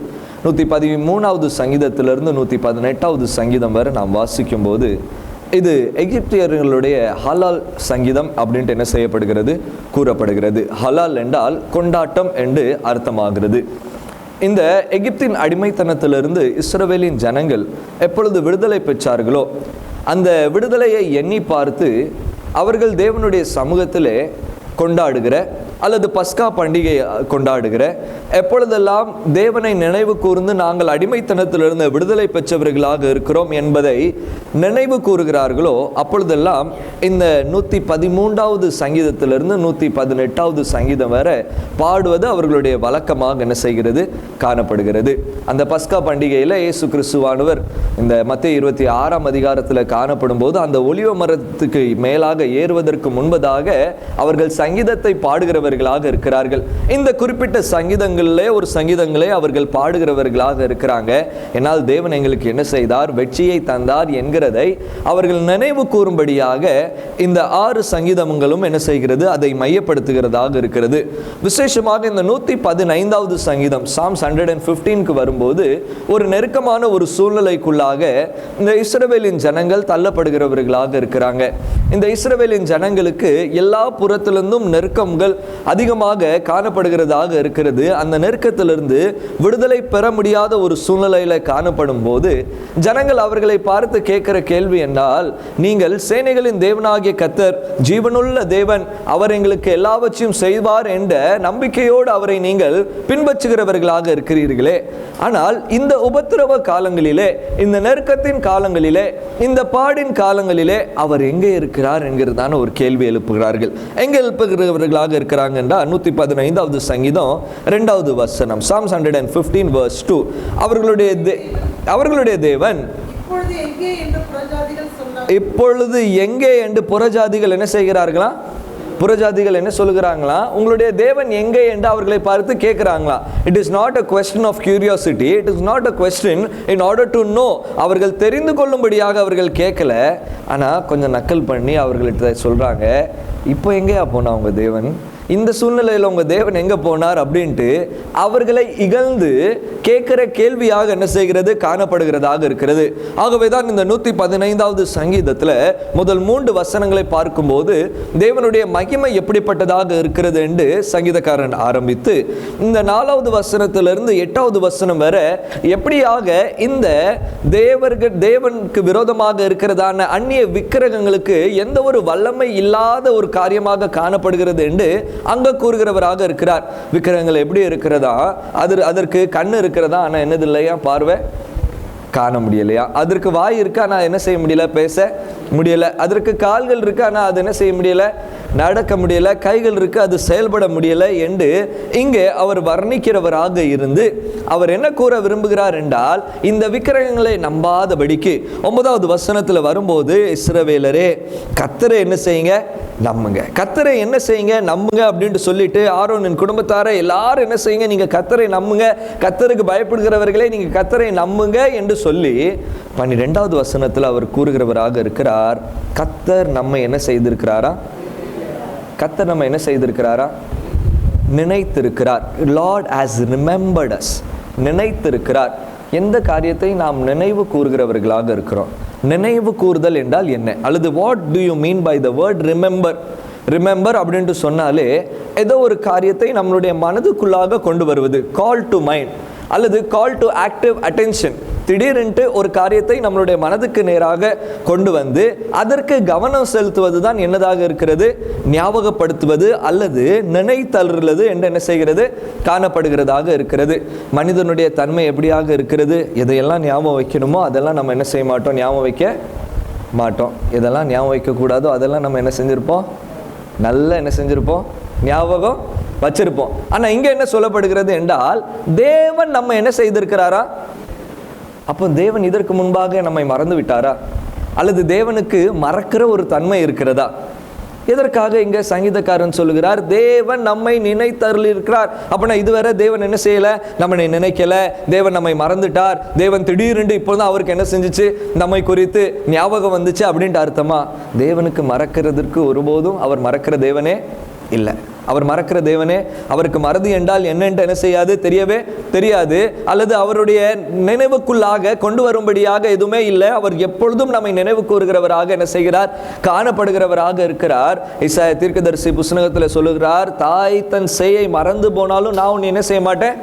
113வது சங்கீதத்திலிருந்து 118வது சங்கீதம் வரை நாம் வாசிக்கும் போது இது எகிப்தியர்களுடைய ஹலால் சங்கீதம் அப்படின்ட்டு என்ன செய்யப்படுகிறது? கூறப்படுகிறது. ஹலால் என்றால் கொண்டாட்டம் என்று அர்த்தமாகிறது. இந்த எகிப்தின் அடிமைத்தனத்திலிருந்து இஸ்ரவேலின் ஜனங்கள் எப்பொழுது விடுதலை பெற்றார்களோ அந்த விடுதலையை எண்ணி பார்த்து அவர்கள் தேவனுடைய சமூகத்திலே கொண்டாடுகிற அல்லது பஸ்கா பண்டிகை கொண்டாடுகிற எப்பொழுதெல்லாம் தேவனை நினைவு கூர்ந்து நாங்கள் அடிமைத்தனத்திலிருந்து விடுதலை பெற்றவர்களாக இருக்கிறோம் என்பதை நினைவு கூறுகிறார்களோ அப்பொழுதெல்லாம் இந்த 113வது சங்கீதத்திலிருந்து 118வது சங்கீதம் வரை பாடுவது அவர்களுடைய வழக்கமாக என்ன செய்கிறது? காணப்படுகிறது. அந்த பஸ்கா பண்டிகையில் இயேசு கிறிஸ்துவானவர் இந்த மத்தேயு 26ஆம் அதிகாரத்தில் காணப்படும் போது அந்த ஒலிவ மரத்துக்கு மேலாக ஏறுவதற்கு முன்பதாக அவர்கள் சங்கீதத்தை பாடுகிறவர்களாக இருக்கிறார்கள். இந்த குறிப்பிட்ட சங்கீதங்களிலே ஒரு சங்கீதங்களே அவர்கள் பாடுகிறவர்களாக இருக்கிறாங்க. என்னால் தேவன் எங்களுக்கு என்ன செய்தார்? வெற்றியை தந்தார் என்கிறதை அவர்கள் நினைவு கூறும்படியாக இந்த 6 சங்கீதங்களும் என்ன செய்கிறது? அதை மையப்படுத்துகிறதாக இருக்கிறது. விசேஷமாக இந்த 115வது சங்கீதம் சாம்ஸ் 115க்கு வரும்போது ஒரு நெருக்கமான ஒரு சூழ்நிலைக்குள்ளாக இந்த இஸ்ரவேலின் ஜனங்கள் தள்ளப்படுகிறவர்களாக இருக்கிறாங்க. இந்த இஸ்ரவேலின் ஜனங்களுக்கு எல்லா புறத்திலிருந்தும் நெருக்கங்கள் அதிகமாக காணப்படுகிறதாக இருக்கிறது. அந்த நெருக்கத்திலிருந்து விடுதலை பெற முடியாத ஒரு சூழ்நிலையில காணப்படும் போது ஜனங்கள் அவர்களை பார்த்து கேட்கிற கேள்வி என்றால், நீங்கள் சேனைகளின் தேவனாகிய கர்த்தர் ஜீவனுள்ள தேவன், அவர் எங்களுக்கு எல்லாவற்றையும் செய்வார் என்ற நம்பிக்கையோடு அவரை நீங்கள் பின்பற்றுகிறவர்களாக இருக்கிறீர்களே, ஆனால் இந்த உபத்திரவ காலங்களிலே, இந்த நெருக்கத்தின் காலங்களிலே, இந்த பாடின் காலங்களிலே அவர் எங்கே இருக்கிறார் என்கிறதான ஒரு கேள்வி எழுப்புகிறார்கள். எங்கே எழுப்புகிறவர்களாக இருக்கிறாங்க என்றால் 115வது சங்கீதம் 2வது வசனம் சாம்ஸ் 115 verse 2 அவர்களுடைய தேவன் இப்பொழுது எங்கே என்று புறஜாதிகள் என்ன செய்கிறார்களா? புறஜாதிகள் என்ன சொல்லுகிறாங்களா? உங்களுடைய தேவன் எங்கே என்று அவர்களை பார்த்து கேட்கிறாங்களா? It is not a question of curiosity, it is not a question in order to know. அவர்கள் தெரிந்து கொள்ளும்படியாக அவர்கள் கேட்கல. ஆனால் கொஞ்சம் நக்கல் பண்ணி அவர்கள்ட்ட சொல்றாங்க, இப்போ எங்கேயா போனா உங்க தேவன்? இந்த சூழ்நிலையில் உங்க தேவன் எங்க போனார் அப்படின்ட்டு அவர்களை இகழ்ந்து கேட்கிற கேள்வியாக என்ன செய்கிறது? காணப்படுகிறதாக இருக்கிறது. ஆகவேதான் இந்த 115வது சங்கீதத்தில் முதல் 3 வசனங்களை பார்க்கும்போது தேவனுடைய மகிமை எப்படிப்பட்டதாக இருக்கிறது என்று சங்கீதக்காரன் ஆரம்பித்து இந்த 4வது வசனத்திலிருந்து 8வது வசனம் வரை எப்படியாக இந்த தேவனுக்கு விரோதமாக இருக்கிறதான அந்நிய விக்கிரகங்களுக்கு எந்த ஒரு வல்லமை இல்லாத ஒரு காரியமாக காணப்படுகிறது என்று அங்க கூறுகிறவராக இருக்கிறார். விக்கிரகங்கள் எப்படி இருக்கிறதா? அதற்கு கண்ணு இருக்கிறதா, ஆனா என்னது இல்லையா? பார்வை காண முடியலையா? அதற்கு வாய் இருக்கு, ஆனா என்ன செய்ய முடியல? பேச முடியல. அதற்கு கால்கள் இருக்கு, ஆனா அது என்ன செய்ய முடியல? நடக்க முடியல. கைகள் இருக்கு, அது செயல்பட முடியல என்று இங்கே அவர் வர்ணிக்கிறவராக இருந்து அவர் என்ன கூற விரும்புகிறார் என்றால், இந்த விக்கிரகங்களை நம்பாதபடிக்கு 9வது வசனத்தில் வரும்போது, இஸ்ரவேலரே கர்த்தரை என்ன செய்யுங்க? நம்புங்க. கர்த்தரை என்ன செய்யுங்க? நம்புங்க அப்படின்ட்டு சொல்லிட்டு ஆரோனின் குடும்பத்தாரை எல்லாரும் என்ன செய்யுங்க? நீங்க கர்த்தரை நம்புங்க, கர்த்தருக்கு பயப்படுகிறவர்களே நீங்க கர்த்தரை நம்புங்க என்று சொல்லி 12வது வசனத்தில் அவர் கூறுகிறவராக இருக்கிறார். கர்த்தர் நம்மை என்ன செய்திருக்கிறாரா? கர்த்தர் நம்ம என்ன செய்திருக்கிறாரா? நினைத்திருக்கிறார். Lord has remembered us. நினைத்திருக்கிறார். எந்த காரியத்தை நாம் நினைவு கூறுகிறவர்களாக இருக்கிறோம்? நினைவு கூறுதல் என்றால் என்ன? அல்லது what do you mean by the word remember? Remember அப்படின்ட்டு சொன்னாலே ஏதோ ஒரு காரியத்தை நம்மளுடைய மனதுக்குள்ளாக கொண்டு வருவது, கால் டு மைண்ட் அல்லது கால் டு ஆக்டிவ் அட்டென்ஷன். திடீரென்று ஒரு காரியத்தை நம்மளுடைய மனதுக்கு நேராக கொண்டு வந்து அதற்கு கவனம் செலுத்துவது தான் என்னதாக இருக்கிறது? ஞாபகப்படுத்துவது அல்லது நினைத்தருளுவது என்று என்ன செய்கிறது? காணப்படுகிறதாக இருக்கிறது. மனிதனுடைய தன்மை எப்படியாக இருக்கிறது? எதையெல்லாம் ஞாபகம் வைக்கணுமோ அதெல்லாம் நம்ம என்ன செய்ய மாட்டோம்? ஞாபகம் வைக்க மாட்டோம். எதெல்லாம் ஞாபகம் வைக்கக்கூடாதோ அதெல்லாம் நம்ம என்ன செஞ்சுருப்போம்? நல்லா என்ன செஞ்சுருப்போம்? ஞாபகம் வச்சிருப்போம். ஆனால் இங்கே என்ன சொல்லப்படுகிறது என்றால், தேவன் நம்ம என்ன செய்திருக்கிறாரா? அப்போ தேவன் இதற்கு முன்பாக நம்மை மறந்து விட்டாரா? அல்லது தேவனுக்கு மறக்கிற ஒரு தன்மை இருக்கிறதா? எதற்காக இங்க சங்கீதக்காரன் சொல்லுகிறார், தேவன் நம்மை நினைத்தருள் இருக்கிறார். அப்படின்னா இதுவரை தேவன் என்ன செய்யல, நம்மை நினைக்கல, தேவன் நம்மை மறந்துட்டார், தேவன் திடீரென்று இப்போதான் அவருக்கு என்ன செஞ்சிச்சு, நம்மை குறித்து ஞாபகம் வந்துச்சு அப்படின்ட்டு அர்த்தமா? தேவனுக்கு மறக்கிறதுக்கு ஒருபோதும் அவர் மறக்கிற தேவனே இல்லை. அவர் மறக்கிற தேவனே, அவருக்கு மறதி என்றால் என்னென்று என்ன செய்யாது, தெரியவே தெரியாது, அல்லது அவருடைய நினைவுக்குள்ளாக கொண்டு வரும்படியாக எதுவுமே இல்லை. அவர் எப்பொழுதும் நம்மை நினைவு கூறுகிறவராக என்ன செய்கிறார், காணப்படுகிறவராக இருக்கிறார். ஏசாயா தீர்க்கதரிசி புஸ்தகத்தில் சொல்லுகிறார், தாய் தன் சேயை மறந்து போனாலும் நான் உன்னை என்ன செய்ய மாட்டேன்.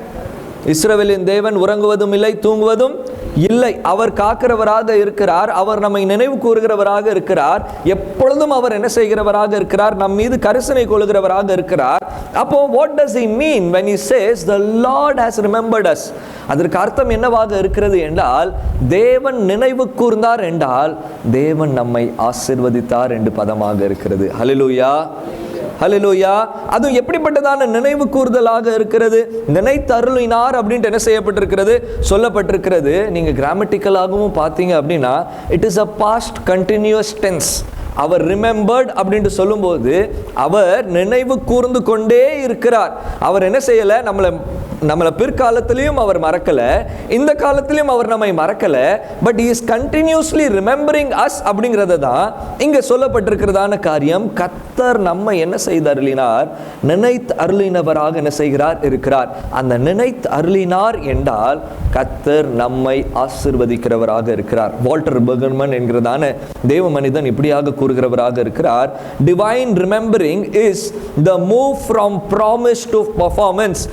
இஸ்ரவேலின் தேவன் உறங்குவதும் இல்லை, தூங்குவதும் இல்லை. அவர் காக்கிறவராக இருக்கிறார். அவர் நம்மை நினைவு கூறுகிறவராக இருக்கிறார். எப்பொழுதும் அவர் என்ன செய்கிறவராக இருக்கிறார், நம் மீது கரிசனை கொள்கிறவராக இருக்கிறார். அப்போ what does he mean when he says the Lord has remembered us? அதற்கு அர்த்தம் என்னவாக இருக்கிறது என்றால், தேவன் நினைவு கூர்ந்தார் என்றால் தேவன் நம்மை ஆசீர்வதித்தார் என்று பதமாக இருக்கிறது. ஹல்லேலூயா, ஹல்லேலூயா. அதுவும் எப்படிப்பட்டதான நினைவு கூறுதலாக இருக்கிறது, நினைத்தருளினார் அப்படின்ட்டு என்ன செய்யப்பட்டிருக்கிறது, சொல்லப்பட்டிருக்கிறது. நீங்க கிராமட்டிக்கலாகவும் பார்த்தீங்க அப்படின்னா it is a past continuous tense. அவர் ரிமெம்பர்ட் அப்படின்ட்டு சொல்லும்போது அவர் நினைவு கூர்ந்து கொண்டே இருக்கிறார். அவர் என்ன செய்யல, நம்மளை பிற்காலத்திலையும் அவர் மறக்கல, இந்த காலத்திலையும் அவர் நம்மை மறக்கல. But he is continuously remembering us அப்படிங்கிறத தான் இங்க சொல்லப்பட்டிருக்கிறதான காரியம். கர்த்தர் நம்மை என்ன செய்தருளினார், நினைத்து அருளினவராக என்ன செய்கிறார், இருக்கிறார். அந்த நினைத்து அருளினார் என்றால் கர்த்தர் நம்மை ஆசீர்வதிக்கிறவராக இருக்கிறார். வால்டர் பெர்கமன் என்கிறதான தேவ மனிதன் இப்படியாக கூறுகிறவராக இருக்கிறார், divine remembering is the move from promise to performance.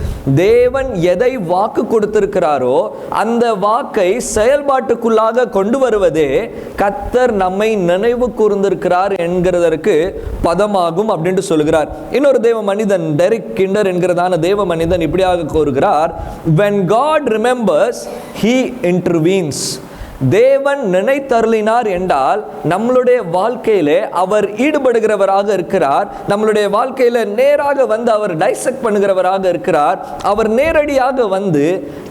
தேவன் எதை வாக்கு கொடுத்திருக்கிறாரோ அந்த வாக்கை செயல்பாட்டுக்குள்ளாக கொண்டு வருவதே கர்த்தர் நம்மை நினைவு கூர்ந்திருக்கிறார் என்கிறதற்கு பதமாகும் அப்படின்ட்டு சொல்லுகிறார். இன்னொரு தேவ மனிதன் டெரிக் கிண்டர் என்கிறதான தேவ மனிதன் இப்படியாக கூறுகிறார், when God remembers he intervenes. தேவன் நினைத்தருளினார் என்றால் நம்மளுடைய வாழ்க்கையிலே அவர் ஈடுபடுகிறவராக இருக்கிறார். நம்மளுடைய வாழ்க்கையில நேராக வந்து அவர் டைசெக்ட் பண்ணுகிறவராக இருக்கிறார். அவர் நேரடியாக வந்து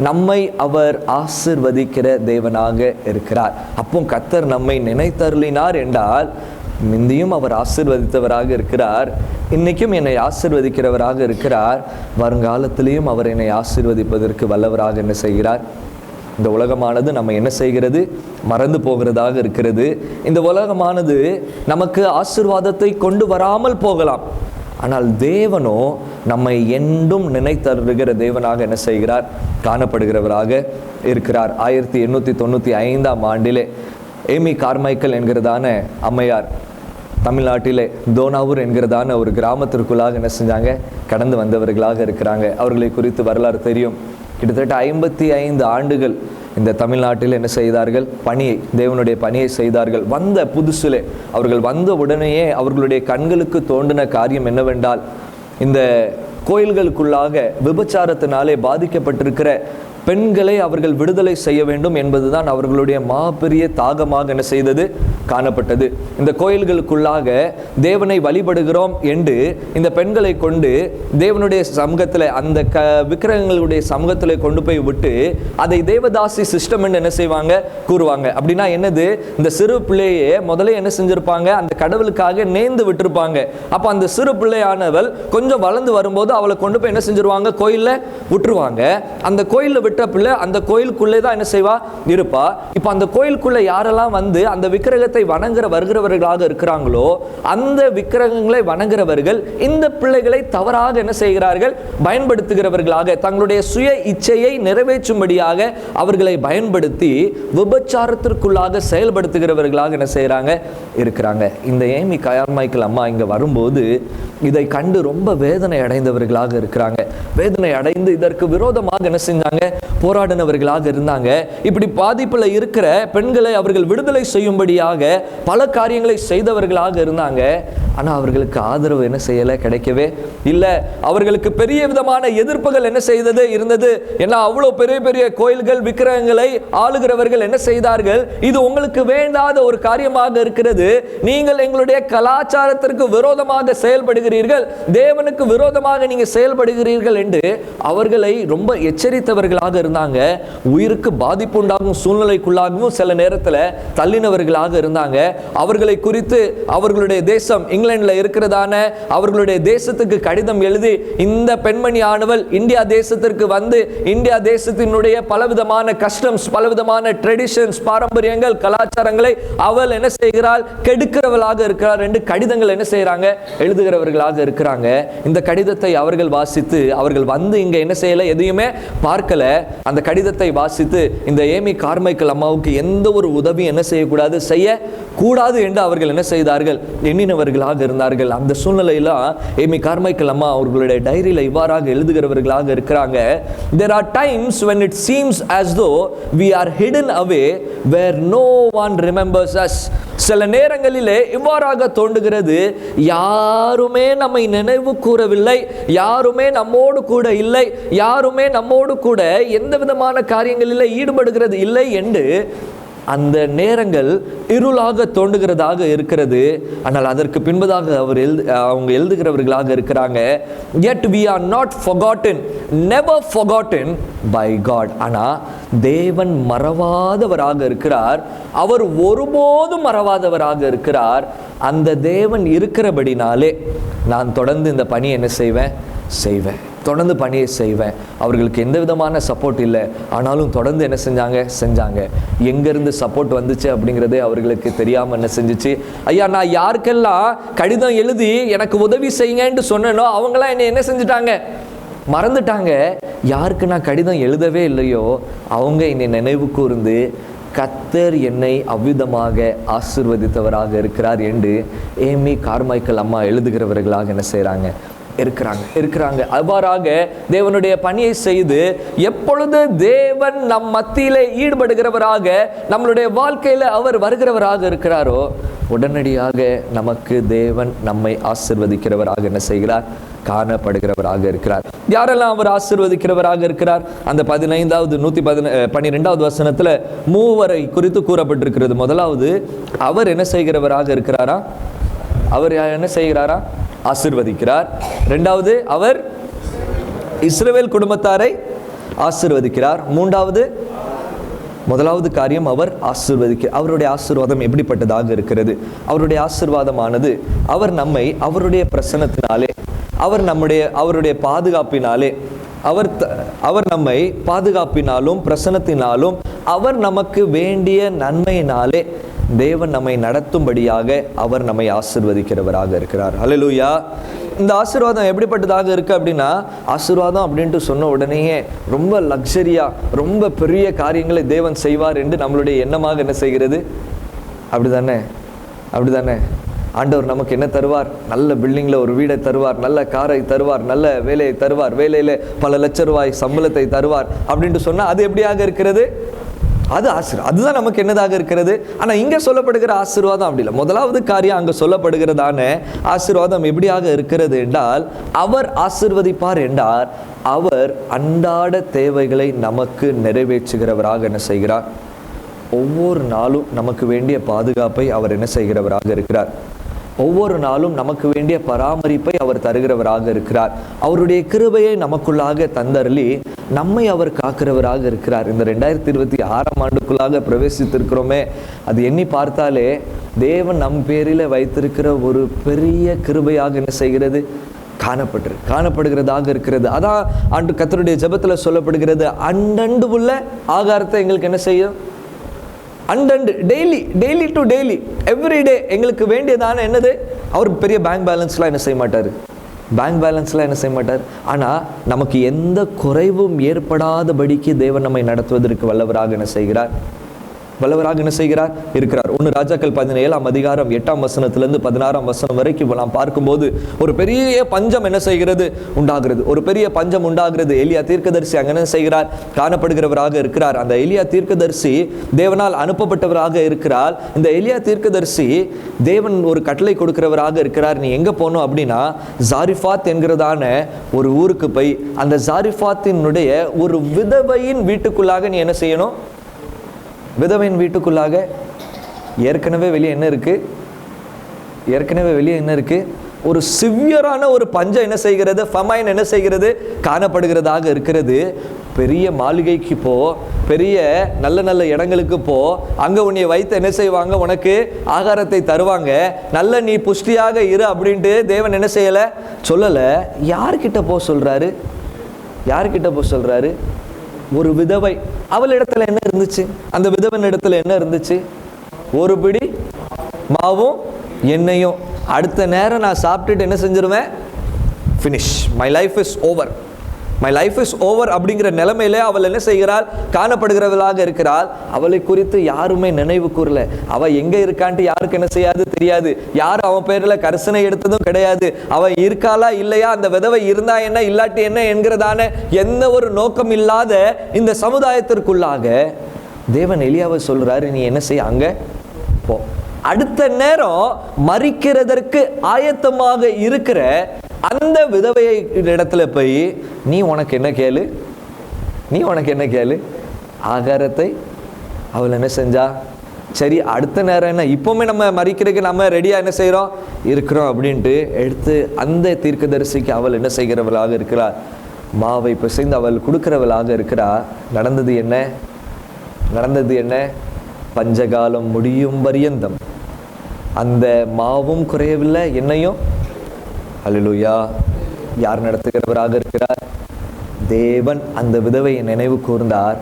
நம்மை அவர் ஆசீர்வதிக்கிற தேவனாக இருக்கிறார். அப்போ கர்த்தர் நம்மை நினைத்தருளினார் என்றால் முந்தியும் அவர் ஆசீர்வதித்தவராக இருக்கிறார், இன்னைக்கும் என்னை ஆசீர்வதிக்கிறவராக இருக்கிறார், வருங்காலத்திலையும் அவர் என்னை ஆசீர்வதிப்பதற்கு வல்லவராக என்ன செய்கிறார். இந்த உலகமானது நம்ம என்ன செய்கிறது, மறந்து போகிறதாக இருக்கிறது. இந்த உலகமானது நமக்கு ஆசீர்வாதத்தை கொண்டு வராமல் போகலாம். ஆனால் தேவனோ நம்மை என்றும் நினைத்தருகிற தேவனாக என்ன செய்கிறார், காணப்படுகிறவராக இருக்கிறார். 1895 ஆண்டிலே ஏமி கார்மைக்கல் என்கிறதான அம்மையார் தமிழ்நாட்டிலே தோனாவூர் என்கிறதான ஒரு கிராமத்திற்குள்ளாக என்ன செஞ்சாங்க, கடந்து வந்தவர்களாக இருக்கிறாங்க. அவர்களை குறித்து வரலாறு தெரியும். கிட்டத்தட்ட 55 ஆண்டுகள் இந்த தமிழ்நாட்டில் என்ன செய்தார்கள், பணியை, தேவனுடைய பணியை செய்தார்கள். வந்த புதுசிலே, அவர்கள் வந்த உடனேயே அவர்களுடைய கண்களுக்கு தோன்றின காரியம் என்னவென்றால், இந்த கோயில்களுக்குள்ளாக விபச்சாரத்தினாலே பாதிக்கப்பட்டிருக்கிற பெண்களை அவர்கள் விடுதலை செய்ய வேண்டும் என்பதுதான் அவர்களுடைய மாபெரிய தாகமாக என்ன செய்தது, காணப்பட்டது. இந்த கோயில்களுக்குள்ளாக தேவனை வழிபடுகிறோம் என்று இந்த பெண்களை கொண்டு தேவனுடைய சமூகத்தில், அந்த விக்கிரகங்களுடைய சமூகத்தில் கொண்டு போய் விட்டு அதை தேவதாசி சிஸ்டம் என்ன செய்வாங்க, கூறுவாங்க. அப்படின்னா என்னது, இந்த சிறு பிள்ளையே முதல்ல என்ன செஞ்சிருப்பாங்க, அந்த கடவுளுக்காக நேர்ந்து விட்டுருப்பாங்க. அப்போ அந்த சிறு பிள்ளையானவள் கொஞ்சம் வளர்ந்து வரும்போது அவளை கொண்டு போய் என்ன செஞ்சிருவாங்க, கோயிலில் விட்டுருவாங்க. அந்த கோயிலில் விட்ட பிள்ளை அந்த கோயிலுக்குள்ளே தான் என்ன செய்வா, இருப்பா. இப்போ அந்த கோயிலுக்குள்ள யாரெல்லாம் வந்து அந்த விக்கிரகத்தை வணங்குற வருகிறவர்களாக இருக்கிறாங்களோ அந்த விக்கிரகங்களை வணங்குறவர்கள் இந்த பிள்ளைகளை தவறாக என்ன செய்கிறார்கள், பயன்படுத்துகிறவர்களாக, தங்களுடைய சுய இச்சையை நிறைவேற்றும்படியாக அவர்களை பயன்படுத்தி விபச்சாரத்திற்குள்ளாக செயல்படுத்துகிறவர்களாக என்ன செய்கிறாங்க, இருக்கிறாங்க. இந்த ஏமி கார்மைக்கல் அம்மா இங்க வரும்போது இதை கண்டு ரொம்ப வேதனை அடைந்தவர்களாக இருக்கிறாங்க. வேதனை அடைந்து இதற்கு விரோதமாக என்ன செஞ்சாங்க, போராடினவர்களாக இருந்தாங்க. இப்படி பாதிப்புல இருக்கிற பெண்களை அவர்கள் விடுதலை செய்யும்படியாக பல காரியங்களை செய்தவர்களாக இருந்தாங்க. ஆனால் அவர்களுக்கு ஆதரவு என்ன செய்யலை, கிடைக்கவே இல்லை. அவர்களுக்கு பெரிய விதமான எதிர்ப்புகள் என்ன செய்தது இருந்தது. ஏன்னா அவ்வளோ பெரிய பெரிய கோயில்கள் விக்கிரகங்களை ஆளுகிறவர்கள் என்ன செய்தார்கள், இது உங்களுக்கு வேண்டாத ஒரு காரியமாக இருக்கிறது, நீங்கள் எங்களுடைய கலாச்சாரத்திற்கு விரோதமாக செயல்படுகிறீர்கள், தேவனுக்கு விரோதமாக நீங்க செயல்படுகிறீர்கள் என்று அவர்களை ரொம்ப எச்சரித்தவர்களாக இருந்தாங்க. உயிருக்கு பாதிப்பு உண்டாகும் சூழ்நிலைக்குள்ளாகவும் சில நேரத்தில் தள்ளினவர்களாக இருந்தாங்க. அவர்களை குறித்து அவர்களுடைய தேசம் இங்கிலாந்துல இருக்கிறதான அவர்களுடைய தேசத்துக்கு கடிதம் எழுதி, இந்த பெண்மணி ஆனவள் இந்தியா தேசத்திற்கு வந்து இந்தியா தேசத்தினுடைய பலவிதமான கஸ்டம்ஸ், பலவிதமான ட்ரெடிஷன்ஸ், பாரம்பரியங்கள், கலாச்சாரங்களை அவள் என்ன செய்கிறாள், கெடுக்கிறவளாக இருக்கிறார் என்று கடிதங்கள் என்ன செய்யறாங்க, எழுதுகிறவர்களாக இருக்கிறாங்க. இந்த கடிதத்தை அவர்கள் வாசித்து, அவர்கள் வந்து இங்க என்ன செய்யல, எதையுமே பார்க்கல. அந்த கடிதத்தை வாசித்து இந்த ஏமி கார்மைக்கல் அம்மாவுக்கு எந்த ஒரு உதவி என்ன செய்யக்கூடாது, செய்யக்கூடாது என்று அவர்கள் என்ன செய்தார்கள், எண்ணினவர்களாக இருந்தார்கள். அந்த சூழ்நிலையில ஏமி கார்மைக்கல் அம்மா அவர்களுடைய டைரியில இவ்வாறாக எழுதுகிறவர்களாக இருக்கிறாங்க. There are times when it seems as though we are hidden away where no one remembers us. சில நேரங்களிலே இவ்வாறாக தோன்றுகிறது, யாருமே நம்மை நினைவு கூறவில்லை, யாருமே நம்மோடு கூட இல்லை, யாருமே நம்மோடு கூட எந்த விதமான காரியங்களில் ஈடுபடுகிறது இல்லை என்று அந்த நேரங்கள் இருளாக தோன்றுகிறதாக இருக்கிறது. ஆனால் அதற்கு பின்பதாக அவங்க எழுதுகிறவர்களாக இருக்கிறாங்க, yet we are not forgotten, never forgotten by God. ஆனால் தேவன் மறவாதவராக இருக்கிறார், அவர் ஒருபோதும் மறவாதவராக இருக்கிறார். அந்த தேவன் இருக்கிறபடினாலே நான் தொடர்ந்து இந்த பணி என்ன செய்வேன், தொடர்ந்து பணியை செய்வேன். அவர்களுக்கு எந்த விதமான சப்போர்ட் இல்லை, ஆனாலும் தொடர்ந்து என்ன செஞ்சாங்க. எங்கேருந்து சப்போர்ட் வந்துச்சு அப்படிங்கிறதே அவர்களுக்கு தெரியாமல் என்ன செஞ்சிச்சு. ஐயா, நான் யாருக்கெல்லாம் கடிதம் எழுதி எனக்கு உதவி செய்யுங்கன்னு சொன்னேனோ அவங்களாம் என்னை என்ன செஞ்சுட்டாங்க, மறந்துட்டாங்க. யாருக்கு நான் கடிதம் எழுதவே இல்லையோ அவங்க என்னை நினைவு கூர்ந்து கர்த்தர் என்னை அவ்விதமாக ஆசீர்வதித்தவராக இருக்கிறார் என்று ஏமி கார்மைக்கல் அம்மா எழுதுகிறவர்களாக என்ன செய்கிறாங்க, இருக்கிறாங்க. அவ்வாறாக தேவனுடைய பணியை செய்து எப்பொழுது தேவன் நம் மத்தியிலே ஈடுபடுகிறவராக, நம்மளுடைய வாழ்க்கையில அவர் வருகிறவராக இருக்கிறாரோ உடனடியாக நமக்கு தேவன் நம்மை ஆசீர்வதிக்கிறவராக என்ன செய்கிறார், காணப்படுகிறவராக இருக்கிறார். யாரெல்லாம் அவர் ஆசீர்வதிக்கிறவராக இருக்கிறார்? அந்த 112வது வசனத்துல மூவரை குறித்து கூறப்பட்டிருக்கிறது. முதலாவது, அவர் என்ன செய்கிறவராக இருக்கிறாரா, அவர் என்ன செய்கிறாரா, ஆசீர்வதிக்கிறார். இரண்டாவது, அவர் இஸ்ரவேல் குடும்பத்தாரை ஆசீர்வதிக்கிறார். மூன்றாவது, முதலாவது காரியம், அவர் ஆசீர்வதிக்க. அவருடைய ஆசீர்வாதம் எப்படிப்பட்டதாக இருக்கிறது? அவருடைய ஆசீர்வாதமானது அவர் நம்மை அவருடைய பிரசன்னத்தினாலே, அவருடைய பாதுகாப்பினாலே, அவர் நம்மை பாதுகாப்பினாலும் பிரசன்னத்தினாலும் அவர் நமக்கு வேண்டிய நன்மையினாலே தேவன் நம்மை நடத்தும்படியாக அவர் நம்மை ஆசீர்வதிக்கிறவராக இருக்கிறார். ஹல்லேலூயா. இந்த ஆசீர்வாதம் எப்படிப்பட்டதாக இருக்கு அப்படின்னா, ஆசீர்வாதம் அப்படின்ட்டு சொன்ன உடனேயே ரொம்ப லக்ஸரியா, ரொம்ப பெரிய காரியங்களை தேவன் செய்வார் என்று நம்மளுடைய எண்ணமாக என்ன செய்கிறது? அப்படிதானே? ஆண்டவர் நமக்கு என்ன தருவார்? நல்ல பில்டிங்கில் ஒரு வீடை தருவார், நல்ல காரை தருவார், நல்ல வேலையை தருவார், வேலையில் பல லட்ச ரூபாய் சம்பளத்தை தருவார் அப்படின்ட்டு சொன்னால் அது எப்படியாக இருக்கிறது? அது அதுதான் நமக்கு என்னதாக இருக்கிறது. ஆனால் இங்கே சொல்லப்படுகிற ஆசீர்வாதம் அப்படி இல்லை. முதலாவது காரியம் அங்கே சொல்லப்படுகிறதான ஆசீர்வாதம் எப்படியாக இருக்கிறது என்றால், அவர் ஆசீர்வதிப்பார் என்றார், அவர் அன்றாட தேவைகளை நமக்கு நிறைவேற்றுகிறவராக என்ன செய்கிறார்? ஒவ்வொரு நாளும் நமக்கு வேண்டிய பாதுகாப்பை அவர் என்ன செய்கிறவராக இருக்கிறார். ஒவ்வொரு நாளும் நமக்கு வேண்டிய பராமரிப்பை அவர் தருகிறவராக இருக்கிறார். அவருடைய கிருபையை நமக்குள்ளாக தந்தருளி நம்மை அவர் காக்கிறவராக இருக்கிறார். இந்த 2026ஆம் ஆண்டுக்குள்ளாக பிரவேசித்திருக்கிறோமே, அது எண்ணி பார்த்தாலே தேவன் நம் பேரில் வைத்திருக்கிற ஒரு பெரிய கிருபையாக என்ன செய்கிறது? காணப்படுகிறதாக இருக்கிறது. அதான் ஆண்டு கர்த்தருடைய ஜெபத்தில் சொல்லப்படுகிறது, அண்டண்டு உள்ள ஆகாரத்தை எங்களுக்கு என்ன செய்யும்? அண்டண்டு, டெய்லி டு டெய்லி, எவ்ரிடே எங்களுக்கு வேண்டியதான என்னது? அவர் பெரிய பேங்க் பேலன்ஸ்லாம் என்ன செய்ய மாட்டார். ஆனால் நமக்கு எந்த குறைவும் ஏற்படாதபடிக்கு தேவன் நம்மை நடத்துவதற்கு வல்லவராக என்ன செய்கிறார்? வல்லவராக என்ன செய்கிறார்? இருக்கிறார். 1 ராஜாக்கள் 17ஆம் அதிகாரம் 8ஆம் வசனத்திலிருந்து 16ஆம் வசனம் வரைக்கும் நாம் பார்க்கும்போது ஒரு பெரிய பஞ்சம் என்ன செய்கிறது? உண்டாகிறது. ஒரு பெரிய பஞ்சம் உண்டாகிறது. எலியா தீர்க்கதரிசி அங்கே என்ன செய்கிறார்? காணப்படுகிறவராக இருக்கிறார். அந்த எலியா தீர்க்கதரிசி தேவனால் அனுப்பப்பட்டவராக இருக்கிறார். இந்த எலியா தீர்க்கதரிசி தேவன் ஒரு கட்டளை கொடுக்கிறவராக இருக்கிறார். நீ எங்க போகணும் அப்படின்னா ஜாரிஃபாத் என்கிறதான ஒரு ஊருக்கு போய் அந்த ஜாரிஃபாத்தினுடைய ஒரு விதவையின் வீட்டுக்குள்ளாக நீ என்ன செய்யணும்? விதவையின் வீட்டுக்குள்ளாக ஏற்கனவே வெளியே என்ன இருக்கு? ஒரு சிவியரான ஒரு பஞ்சம் என்ன செய்கிறது? ஃபமைன் என்ன செய்கிறது? காணப்படுகிறதாக இருக்கிறது. பெரிய மாளிகைக்கு போ, பெரிய நல்ல நல்ல இடங்களுக்கு போ, அங்கே உன்னை வைத்து என்ன செய்வாங்க? உனக்கு ஆகாரத்தை தருவாங்க, நல்ல நீ புஷ்டியாக இரு அப்படின்ட்டு தேவன் என்ன செய்யலை? சொல்லலை. யார்கிட்ட போ சொல்கிறாரு? ஒரு விதவை. அவள் இடத்துல என்ன இருந்துச்சு? அந்த விதவன் இடத்துல என்ன இருந்துச்சு? ஒரு பிடி மாவும் எண்ணெயும். அடுத்த நேரம் நான் சாப்பிட்டுட்டு என்ன செஞ்சிருவேன்? Finish, my life is over அப்படிங்கிற நிலைமையில அவள் என்ன செய்கிறாள்? காணப்படுகிறவளாக இருக்கிறாள். அவளை குறித்து யாருமே நினைவு கூறல. அவ எங்க இருக்கான்ட்டு யாருக்கு என்ன செய்யாது? தெரியாது. யாரும் அவன் பேர்ல கரிசனை எடுத்ததும் கிடையாது. அவ இருக்காளா இல்லையா, அந்த விதவை இருந்தா என்ன இல்லாட்டி என்ன என்கிறதான எந்த ஒரு நோக்கம் இல்லாத இந்த சமுதாயத்திற்குள்ளாக தேவன் எலியாவை சொல்றாரு, நீ என்ன செய்ய? அங்க போ. அடுத்த நேரம் மரிக்கிறதற்கு ஆயத்தமாக இருக்கிற அந்த விதவையை இடத்துல போய் நீ உனக்கு என்ன கேளு? ஆகாரத்தை அவள் என்ன செஞ்சா? சரி, அடுத்த நேரம் என்ன? இப்போவுமே நம்ம மரிக்கிறதுக்கு நம்ம ரெடியாக என்ன செய்கிறோம்? இருக்கிறோம் அப்படின்ட்டு எடுத்து அந்த தீர்க்கதரிசிக்கு அவள் என்ன செய்கிறவளாக இருக்கிறார்? மாவை பிசைந்து அவள் கொடுக்கிறவளாக இருக்கிறார். நடந்தது என்ன? பஞ்சகாலம் முடியும் பரியந்தம் அந்த மாவும் குறையவில்லை, எண்ணெயும். அல்லேலூயா. யார் நடத்துகிறவராக இருக்கிறார்? தேவன் அந்த விதவையை நினைவு கூர்ந்தார்.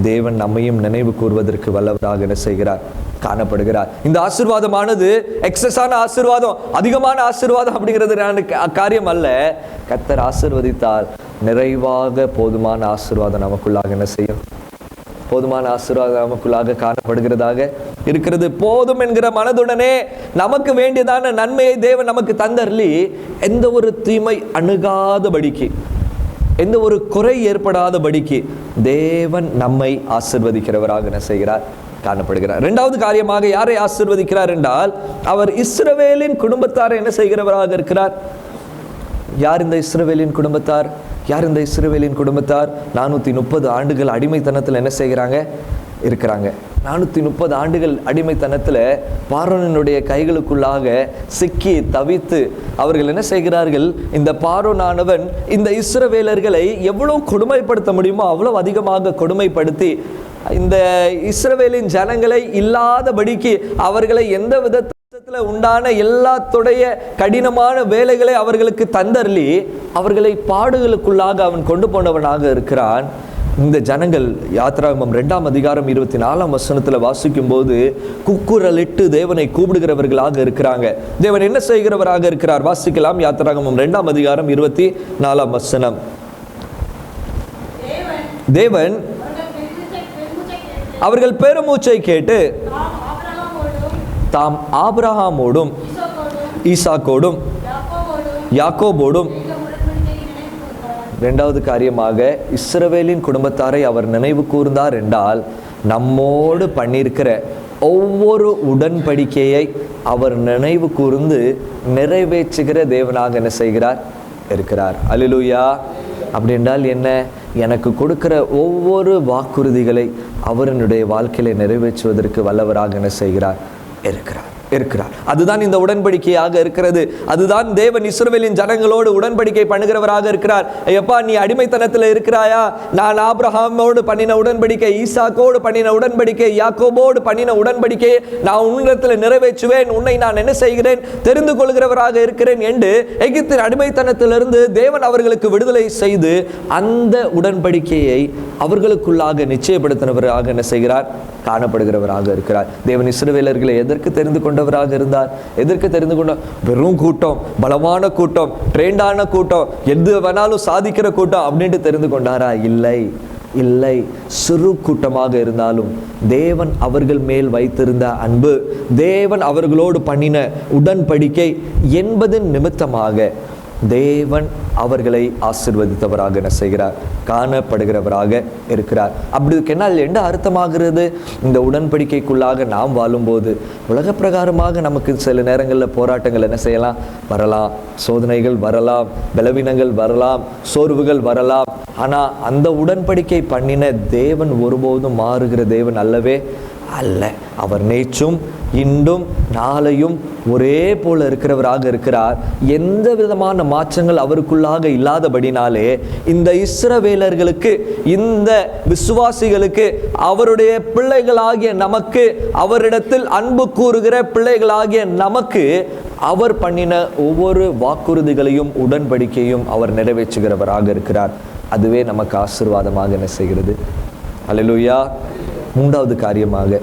தேவன் நம்மையும் நினைவு கூர்வதற்கு வல்லவராக என்ன செய்கிறார்? காணப்படுகிறார். இந்த ஆசீர்வாதமானது எக்ஸஸான ஆசீர்வாதம், அதிகமான ஆசீர்வாதம் அப்படிங்கிறது காரியம் அல்ல. கர்த்தர் ஆசீர்வதித்தால் நிறைவாக போதுமான ஆசீர்வாதம் நமக்குள்ளாக என்ன செய்யும்? போதுமான ஆசீர்வாதம் நமக்குள்ளாக காணப்படுகிறதாக இருக்கிறது. போதும் என்கிற மனதுடனே நமக்கு வேண்டியதான நன்மையை தேவன் நமக்கு தந்தர்லி, எந்த ஒரு தீமை அணுகாதபடிக்கு, எந்த ஒரு குறை ஏற்படாதபடிக்கு தேவன் நம்மை ஆசீர்வதிக்கிறவராக என்ன செய்கிறார்? காணப்படுகிறார். இரண்டாவது காரியமாக யாரை ஆசீர்வதிக்கிறார் என்றால், அவர் இஸ்ரவேலின் குடும்பத்தாரை என்ன செய்கிறவராக இருக்கிறார்? யார் இந்த இஸ்ரவேலின் குடும்பத்தார்? 430 ஆண்டுகள் அடிமைத்தனத்தில் என்ன செய்கிறாங்க? இருக்கிறாங்க. 430 ஆண்டுகள் அடிமைத்தனத்தில் பார்வோனினுடைய கைகளுக்குள்ளாக சிக்கி தவித்து அவர்கள் என்ன செய்கிறார்கள்? இந்த பார்வோனானவன் இந்த இஸ்ரவேலர்களை எவ்வளவு கொடுமைப்படுத்த முடியுமோ அவ்வளவு அதிகமாக கொடுமைப்படுத்தி இந்த இஸ்ரவேலின் ஜனங்களை இல்லாதபடிக்கு அவர்களை எந்த விதத்தில் உண்டான எல்லாத்துடைய கடினமான வேலைகளை அவர்களுக்கு தந்தர்லி அவர்களை பாடுகளுக்குள்ளாக அவன் கொண்டு போனவனாக இருக்கிறான். இந்த ஜனங்கள் யாத்திராகமம் 2ஆம் அதிகாரம் 24ஆம் வசனத்தில் வாசிக்கும் போது குக்குரலிட்டு தேவனை கூப்பிடுகிறவர்களாக இருக்கிறாங்க. தேவன் என்ன செய்கிறவராக இருக்கிறார்? வாசிக்கலாம். யாத்திராகமம் 2ஆம் அதிகாரம் 24ஆம் வசனம். தேவன் அவர்கள் பெருமூச்சை கேட்டு தாம் ஆபிரகாமோடும் ஈசாக்கோடும் யாக்கோபோடும். இரண்டாவது காரியமாக இஸ்ரவேலின் குடும்பத்தாரை அவர் நினைவு கூர்ந்தார் என்றால், நம்மோடு பண்ணியிருக்கிற ஒவ்வொரு உடன்படிக்கையை அவர் நினைவு கூர்ந்து நிறைவேற்றுகிற தேவனாக என்ன செய்கிறார்? இருக்கிறார். அல்லேலூயா. அப்படி என்றால் என்ன? எனக்கு கொடுக்கிற ஒவ்வொரு வாக்குறுதிகளை அவருடைய வாழ்க்கையில நிறைவேற்றுவதற்கு வல்லவராக என்ன செய்கிறார்? இருக்கிறார். அதுதான் இந்த உடன்படிக்கையாக இருக்கிறது. அதுதான் தேவன் இஸ்ரவேலின் ஜனங்களோடு உடன்படிக்கை பண்ணுகிறவராக இருக்கிறார். எப்பா, நீ அடிமைத்தனத்தில் இருக்கிறாயா? நான் ஆபிரகாமோடு பண்ணின உடன்படிக்கை, ஈசாக்கோடு பண்ணின உடன்படிக்கை, யாக்கோபோடு பண்ணின உடன்படிக்கையை நான் உன்னிடத்தில் நிறைவேற்றுவேன், உன்னை நான் என்ன செய்கிறேன்? தெரிந்து கொள்கிறவராக இருக்கிறேன் என்று எகிப்தின் அடிமைத்தனத்திலிருந்து தேவன் அவர்களுக்கு விடுதலை செய்து அந்த உடன்படிக்கையை அவர்களுக்குள்ளாக நிச்சயப்படுத்தினவராக என்ன செய்கிறார்? காணப்படுகிறவராக இருக்கிறார். தேவன் இஸ்ரவேலர்களை எதற்கு தெரிந்து கொண்டவராக இருந்தார்? எதற்கு தெரிந்து கொண்ட? வெறும் கூட்டம், பலமான கூட்டம், ட்ரெண்டான கூட்டம், எது வேணாலும் சாதிக்கிற கூட்டம் அப்படின்ட்டு தெரிந்து கொண்டாரா? இல்லை. இல்லை. சிறு கூட்டமாக இருந்தாலும் தேவன் அவர்கள் மேல் வைத்திருந்த அன்பு, தேவன் அவர்களோடு பண்ணின உடன்படிக்கை என்பதன் நிமித்தமாக தேவன் அவர்களை ஆசீர்வதித்தவராக என்ன செய்கிறார், காணப்படுகிறவராக இருக்கிறார். அப்படி என்னால் என்ன அர்த்தமாகிறது? இந்த உடன்படிக்கைக்குள்ளாக நாம் வாழும்போது உலக பிரகாரமாக நமக்கு சில நேரங்களில் போராட்டங்கள் என்ன செய்யலாம், வரலாம், சோதனைகள் வரலாம், பலவீனங்கள் வரலாம், சோர்வுகள் வரலாம். ஆனால் அந்த உடன்படிக்கை பண்ணின தேவன் ஒருபோதும் மாறுகிற தேவன் அல்லவே அல்ல. அவர் நேற்றும் இன்றும் நாளையும் ஒரே போல இருக்கிறவராக இருக்கிறார். எந்த விதமான மாற்றங்கள் அவருக்குள்ளாக இல்லாதபடினாலே இந்த இஸ்ரவேலர்களுக்கு, இந்த விசுவாசிகளுக்கு, அவருடைய பிள்ளைகளாகிய நமக்கு, அவரிடத்தில் அன்பு கூறுகிற பிள்ளைகளாகிய நமக்கு அவர் பண்ணின ஒவ்வொரு வாக்குறுதிகளையும் உடன்படிக்கையும் அவர் நிறைவேற்றுகிறவராக இருக்கிறார். அதுவே நமக்கு ஆசீர்வாதமாக என்ன செய்கிறது. அல்லேலூயா. மூன்றாவது காரியமாக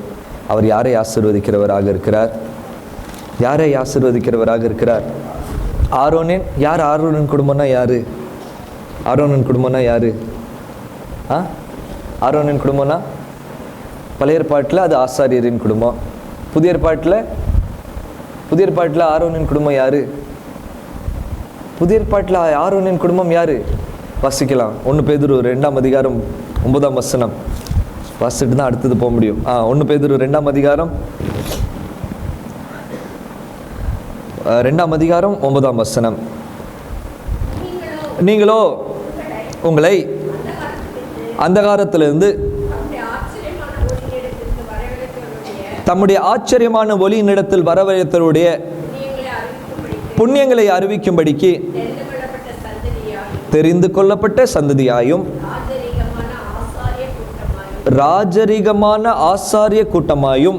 அவர் யாரை ஆசீர்வதிக்கிறவராக இருக்கிறார்? யாரை ஆசீர்வதிக்கிறவராக இருக்கிறார்? ஆரோனின், யார் ஆரோனின் குடும்பம்னா யாரு? ஆரோனின் குடும்பம்னா யாரு? ஆரோனின் குடும்பம்னா பழைய ஏற்பாட்டில் அது ஆசாரியரின் குடும்பம். புதிய ஏற்பாட்டில் ஆரோனின் குடும்பம் யாரு? புதிய ஏற்பாட்டில் ஆரோனின் குடும்பம் யாரு? வாசிக்கலாம். 1 பேதுரு 2ஆம் அதிகாரம் 9ஆம் வசனம் வாசிட்டு தான் அடுத்தது போக முடியும். 1 பேதுரு 2ஆம் அதிகாரம் 9ஆம் வசனம். நீங்களோ உங்களை அந்தகாரத்திலிருந்து தம்முடைய ஆச்சரியமான ஒளியினிடத்தில் வரவழைத்தவருடைய புண்ணியங்களை அறிவிக்கும்படிக்கு தெரிந்து கொள்ளப்பட்ட சந்ததியாயும் ராஜரீகமான ஆசாரிய கூட்டமாயும்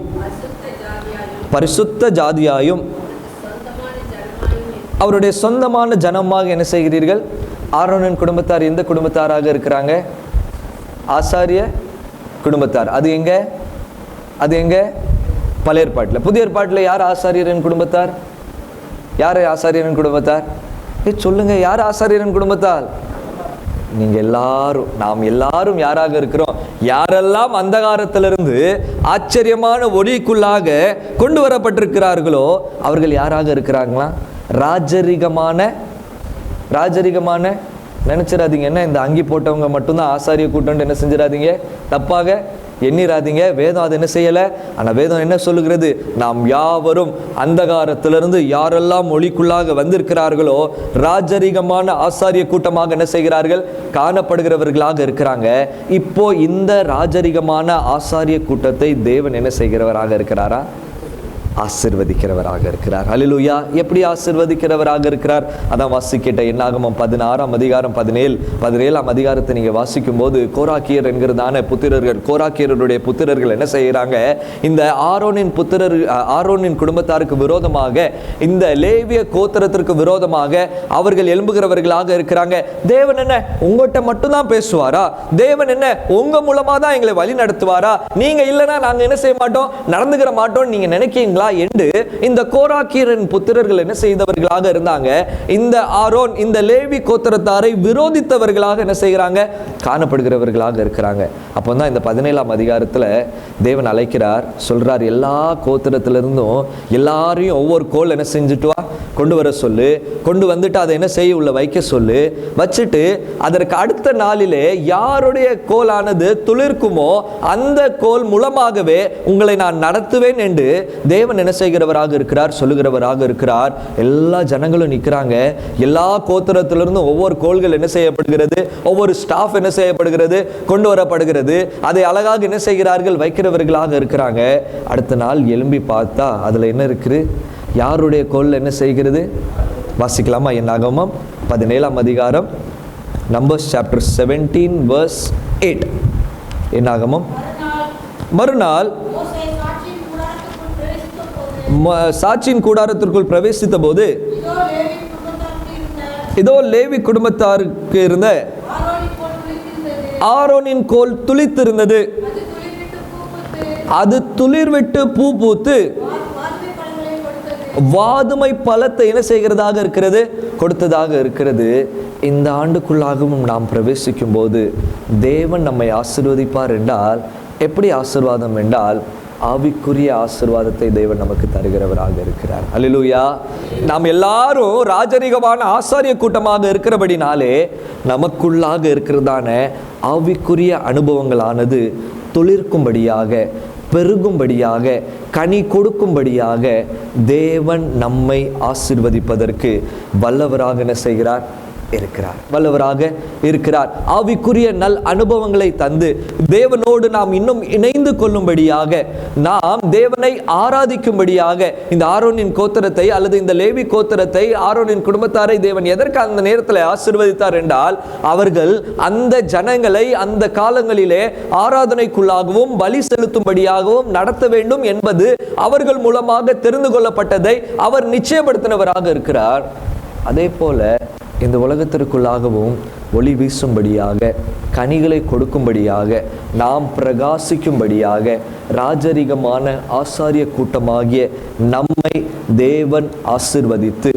பரிசுத்த ஜாதியாயும் அவருடைய சொந்தமான ஜனமாக என்ன செய்கிறீர்கள்? ஆரோனின் குடும்பத்தார் எந்த குடும்பத்தாராக இருக்கிறாங்க? ஆசாரிய குடும்பத்தார். அது எங்க? பழைய ஏற்பாட்டில். புதிய ஏற்பாட்டில் யார் ஆசாரியரின் குடும்பத்தார்? யார் ஆசாரியரின் குடும்பத்தார்? சொல்லுங்க, யார் ஆசாரியரின் குடும்பத்தார்? நீங்க எல்லாரும், நாம் எல்லாரும் யாராக இருக்கிறோம்? யாரெல்லாம் அந்தகாரத்திலிருந்து ஆச்சரியமான ஒளிக்குள்ளாக கொண்டு வரப்பட்டிருக்கிறார்களோ அவர்கள் யாராக இருக்கிறாங்களா? ராஜரிகமான நினைச்சிடாதீங்க. என்ன இந்த அங்கி போட்டவங்க மட்டும்தான் ஆசாரிய கூட்டம் என்ன செஞ்சிடாதீங்க, தப்பாக எண்ணிராதீங்க. வேதம் அது என்ன செய்யலை. ஆனால் வேதம் என்ன சொல்லுகிறது? நாம் யாவரும் அந்தகாரத்திலிருந்து யாரெல்லாம் ஒளிக்குள்ளாக வந்திருக்கிறார்களோ ராஜரீகமான ஆசாரிய கூட்டமாக என்ன செய்கிறார்கள், காணப்படுகிறவர்களாக இருக்கிறாங்க. இப்போ இந்த ராஜரீகமான ஆசாரிய கூட்டத்தை தேவன் என்ன செய்கிறவராக இருக்கிறாரா? ஆசீர்வதிக்கிறவராக இருக்கிறார். அல்லேலூயா. எப்படி ஆசீர்வதிக்கிறவராக இருக்கிறார்? அதான் வாசிக்கிட்ட என்னாகமம் 16ஆம் அதிகாரம் 17ஆம் அதிகாரத்தை நீங்க வாசிக்கும் போது கோராக்கியர் என்கிறதான புத்திரர்கள், கோராக்கியருடைய புத்திரர்கள் என்ன செய்யறாங்க? இந்த ஆரோனின் குடும்பத்தாருக்கு விரோதமாக, இந்த லேவிய கோத்திரத்திற்கு விரோதமாக அவர்கள் எழும்புகிறவர்களாக இருக்கிறாங்க. தேவன் என்ன உங்கள்கிட்ட மட்டும்தான் பேசுவாரா? தேவன் என்ன உங்க மூலமா தான் எங்களை வழி நடத்துவாரா? நீங்க இல்லைன்னா நாங்க என்ன செய்ய மாட்டோம், நடந்துக்கிற மாட்டோம் நீங்க நினைக்கீங்களா என்று இந்த கோராக்கியரின் புத்திரர்கள் என்ன செய்தவர்களாக இருந்தாங்க? இந்த ஆரோன், இந்த லேவி கோத்திரத்தாரை விரோதித்தவர்களாக என்ன செய்கிறாங்க, காணப்படுகிறவர்களாக இருக்கிறாங்க. அப்போதான் இந்த 17ஆம் அதிகாரத்தில் தேவன் அழைக்கிறார், சொல்றார், எல்லா கோத்திரத்திலிருந்தும் எல்லாரையும் ஒவ்வொரு கோல் என்ன செஞ்சுட்டு வா, கொண்டு வர சொல்லு. கொண்டு வந்துட்டு அதை என்ன செய்ய உள்ள வைக்க சொல்லு. வச்சுட்டு அதற்கு அடுத்த நாளிலே யாருடைய கோலானது துளிர்க்குமோ அந்த கோல் மூலமாகவே உங்களை நான் நடத்துவேன் என்று தேவன் என்ன செய்கிறவராக இருக்கிறார், சொல்லுகிறவராக இருக்கிறார். எல்லா ஜனங்களும் நிற்கிறாங்க. எல்லா கோத்திரத்திலிருந்தும் ஒவ்வொரு கோள்கள் என்ன செய்யப்படுகிறது, ஒவ்வொரு ஸ்டாஃப் என்ன செய்யப்படுகிறது, கொண்டு வரப்படுகிறது. அதை அழகாக என்ன செய்கிறார்கள், வைக்கிறவர்களாக இருக்கிறாங்க. அடுத்த நாள் எழும்பி பார்த்தா அதுல என்ன இருக்குது, யாருடைய கோல் என்ன செய்கிறது? வாசிக்கலாமா? என்னாகமம் 17ஆம் அதிகாரம், நம்பர்ஸ் சாப்டர் 17 verse 8. என்னாகமம் மறுநாள் சாட்சியின் கூடாரத்திற்குள் பிரவேசித்த போது இதோ லேவி குடும்பத்தாருக்கு இருந்த ஆரோனின் கோல் துளித்திருந்தது. அது துளிர்விட்டு பூ பூத்து வாதுமை பழத்தை என்ன செய்கிறதாக இருக்கிறது, கொடுத்ததாக இருக்கிறது. இந்த ஆண்டுக்குள்ளாகவும் நாம் பிரவேசிக்கும் போது தேவன் நம்மை ஆசீர்வதிப்பார் என்றால் எப்படி ஆசீர்வாதம் என்றால் ஆவிக்குரிய ஆசீர்வாதத்தை தேவன் நமக்கு தருகிறவராக இருக்கிறார். அல்லேலூயா. நாம் எல்லாரும் ராஜரீகமான ஆசாரிய கூட்டமாக இருக்கிறபடினாலே நமக்குள்ளாக இருக்கிறதான ஆவிக்குரிய அனுபவங்களானது துளிர்க்கும்படியாக, பெருகும்படியாக, கனி கொடுக்கும்படியாக தேவன் நம்மை ஆசீர்வதிப்பதற்கு வல்லவராக என்ன செய்கிறார்? இருக்கிறார். வல்லவராக இருக்கிறார். ஆவிக்குரிய நல் அனுபவங்களை தந்து தேவனோடு நாம் இன்னும் இணைந்து கொள்ளும்படியாக, நாம் தேவனை ஆராதிக்கும்படியாக இந்த ஆரோனின் கோத்திரத்தை அல்லது இந்த லேவி கோத்திரத்தை, ஆரோனின் குடும்பத்தாரை தேவன் எதற்கு அந்த நேரத்தில் ஆசீர்வதித்தார் என்றால், அவர்கள் அந்த ஜனங்களை அந்த காலங்களிலே ஆராதனைக்குள்ளாகவும் பலி செலுத்தும்படியாகவும் நடத்த வேண்டும் என்பது அவர்கள் மூலமாக தெரிந்து கொள்ளப்பட்டதை அவர் நிச்சயப்படுத்தினவராக இருக்கிறார். அதே போல இந்த உலகத்திற்குள்ளாகவும் ஒளி வீசும்படியாக, கனிகளை கொடுக்கும்படியாக, நாம் பிரகாசிக்கும்படியாக ராஜரிகமான ஆசாரிய கூட்டமாகிய நம்மை தேவன் ஆசீர்வதித்து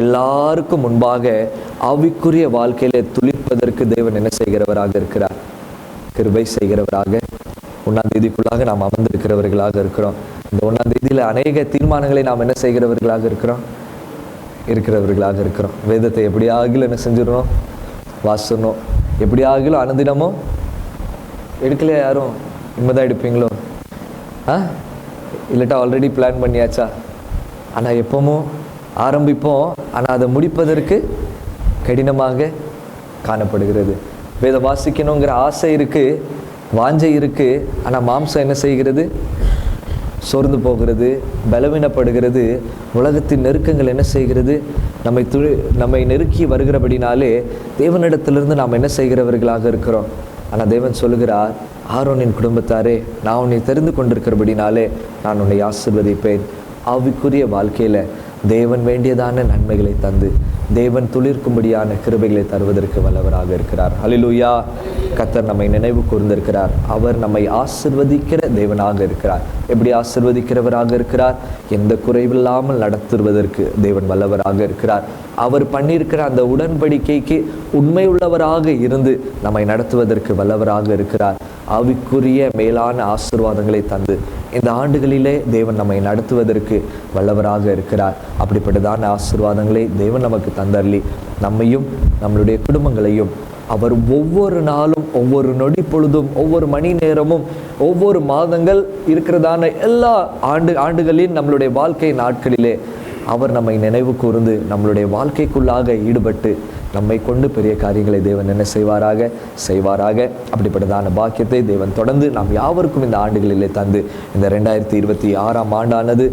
எல்லாருக்கும் முன்பாக ஆவிக்குரிய வாழ்க்கையில துளிர்ப்பதற்கு தேவன் என்ன செய்கிறவராக இருக்கிறார்? கிருபை செய்கிறவராக. 1ஆம் தேதிக்குள்ளாக நாம் அமர்ந்திருக்கிறவர்களாக இருக்கிறோம். இந்த 1ஆம் தேதியில அநேக தீர்மானங்களை நாம் என்ன செய்கிறவர்களாக இருக்கிறோம்? இருக்கிறோம். வேதத்தை எப்படியாகிலும் என்ன செஞ்சிடணும்? வாசணும். எப்படியாகிலும் அனுதினமும் எடுக்கலையா? யாரும் இனிமேதான் எடுப்பீங்களோ? இல்லட்டா ஆல்ரெடி பிளான் பண்ணியாச்சா? ஆனால் எப்பவும் ஆரம்பிப்போம், ஆனால் அதை முடிப்பதற்கு கடினமாக காணப்படுகிறது. வேதம் வாசிக்கணுங்கிற ஆசை இருக்கு, வாஞ்சை இருக்கு, ஆனால் மாம்சம் என்ன செய்கிறது? சோர்ந்து போகிறது, பலவீனப்படுகிறது. உலகத்தின் நெருக்கங்கள் என்ன செய்கிறது? நம்மை நெருக்கி வருகிறபடினாலே தேவனிடத்திலிருந்து நாம் என்ன செய்கிறவர்களாக இருக்கிறோம். ஆனால் தேவன் சொல்லுகிறார், ஆரோனின் குடும்பத்தாரே, நான் உன்னை தெரிந்து கொண்டிருக்கிறபடினாலே நான் உன்னை ஆசீர்வதிப்பேன். ஆவிக்குரிய வாழ்க்கையில தேவன் வேண்டியதான நன்மைகளை தந்து தேவன் துளிர்க்கும்படியான கிருபைகளை தருவதற்கு வல்லவராக இருக்கிறார். அல்லேலூயா. கர்த்தர் நம்மை நினைவு கூர்ந்திருக்கிறார். அவர் நம்மை ஆசீர்வதிக்கிற தேவனாக இருக்கிறார். எப்படி ஆசீர்வதிக்கிறவராக இருக்கிறார்? எந்த குறைவில்லாமல் நடத்துவதற்கு தேவன் வல்லவராக இருக்கிறார். அவர் பண்ணியிருக்கிற அந்த உடன்படிக்கைக்கு உண்மை உள்ளவராக இருந்து நம்மை நடத்துவதற்கு வல்லவராக இருக்கிறார். ஆவிக்குரிய மேலான ஆசீர்வாதங்களை தந்து இந்த ஆண்டுகளிலே தேவன் நம்மை நடத்துவதற்கு வல்லவராக இருக்கிறார். அப்படிப்பட்டதான ஆசீர்வாதங்களை தேவன் நமக்கு தந்தருளி நம்மையும் நம்மளுடைய குடும்பங்களையும் அவர் ஒவ்வொரு நாளும், ஒவ்வொரு நொடி பொழுதும், ஒவ்வொரு மணி நேரமும், ஒவ்வொரு மாதங்கள் இருக்கிறதான எல்லா ஆண்டுகளின் நம்மளுடைய வாழ்க்கை நாட்களிலே அவர் நம்மை நினைவு கூர்ந்து நம்மளுடைய வாழ்க்கைக்குள்ளாக ஈடுபட்டு நம்மை கொண்டு பெரிய காரியங்களை தேவன் என்ன செய்வாராக. அப்படிப்பட்டதான பாக்கியத்தை தேவன் தொடர்ந்து நாம் யாவருக்கும் இந்த ஆண்டுகளிலே தந்து இந்த 2026ஆம் ஆண்டானது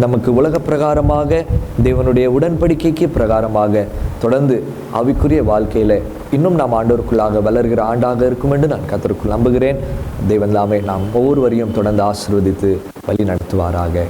நமக்கு உலக பிரகாரமாக, தேவனுடைய உடன்படிக்கைக்கு பிரகாரமாக தொடர்ந்து ஆவிக்குரிய வாழ்க்கையில இன்னும் நாம் ஆண்டவருக்குள்ளாக வளர்கிற ஆண்டாக இருக்கும் என்று நான் கர்த்தருக்குள் நம்புகிறேன். தேவன் தாமே நாம் ஒவ்வொருவரையும் தொடர்ந்து ஆசீர்வதித்து வழி நடத்துவாராக.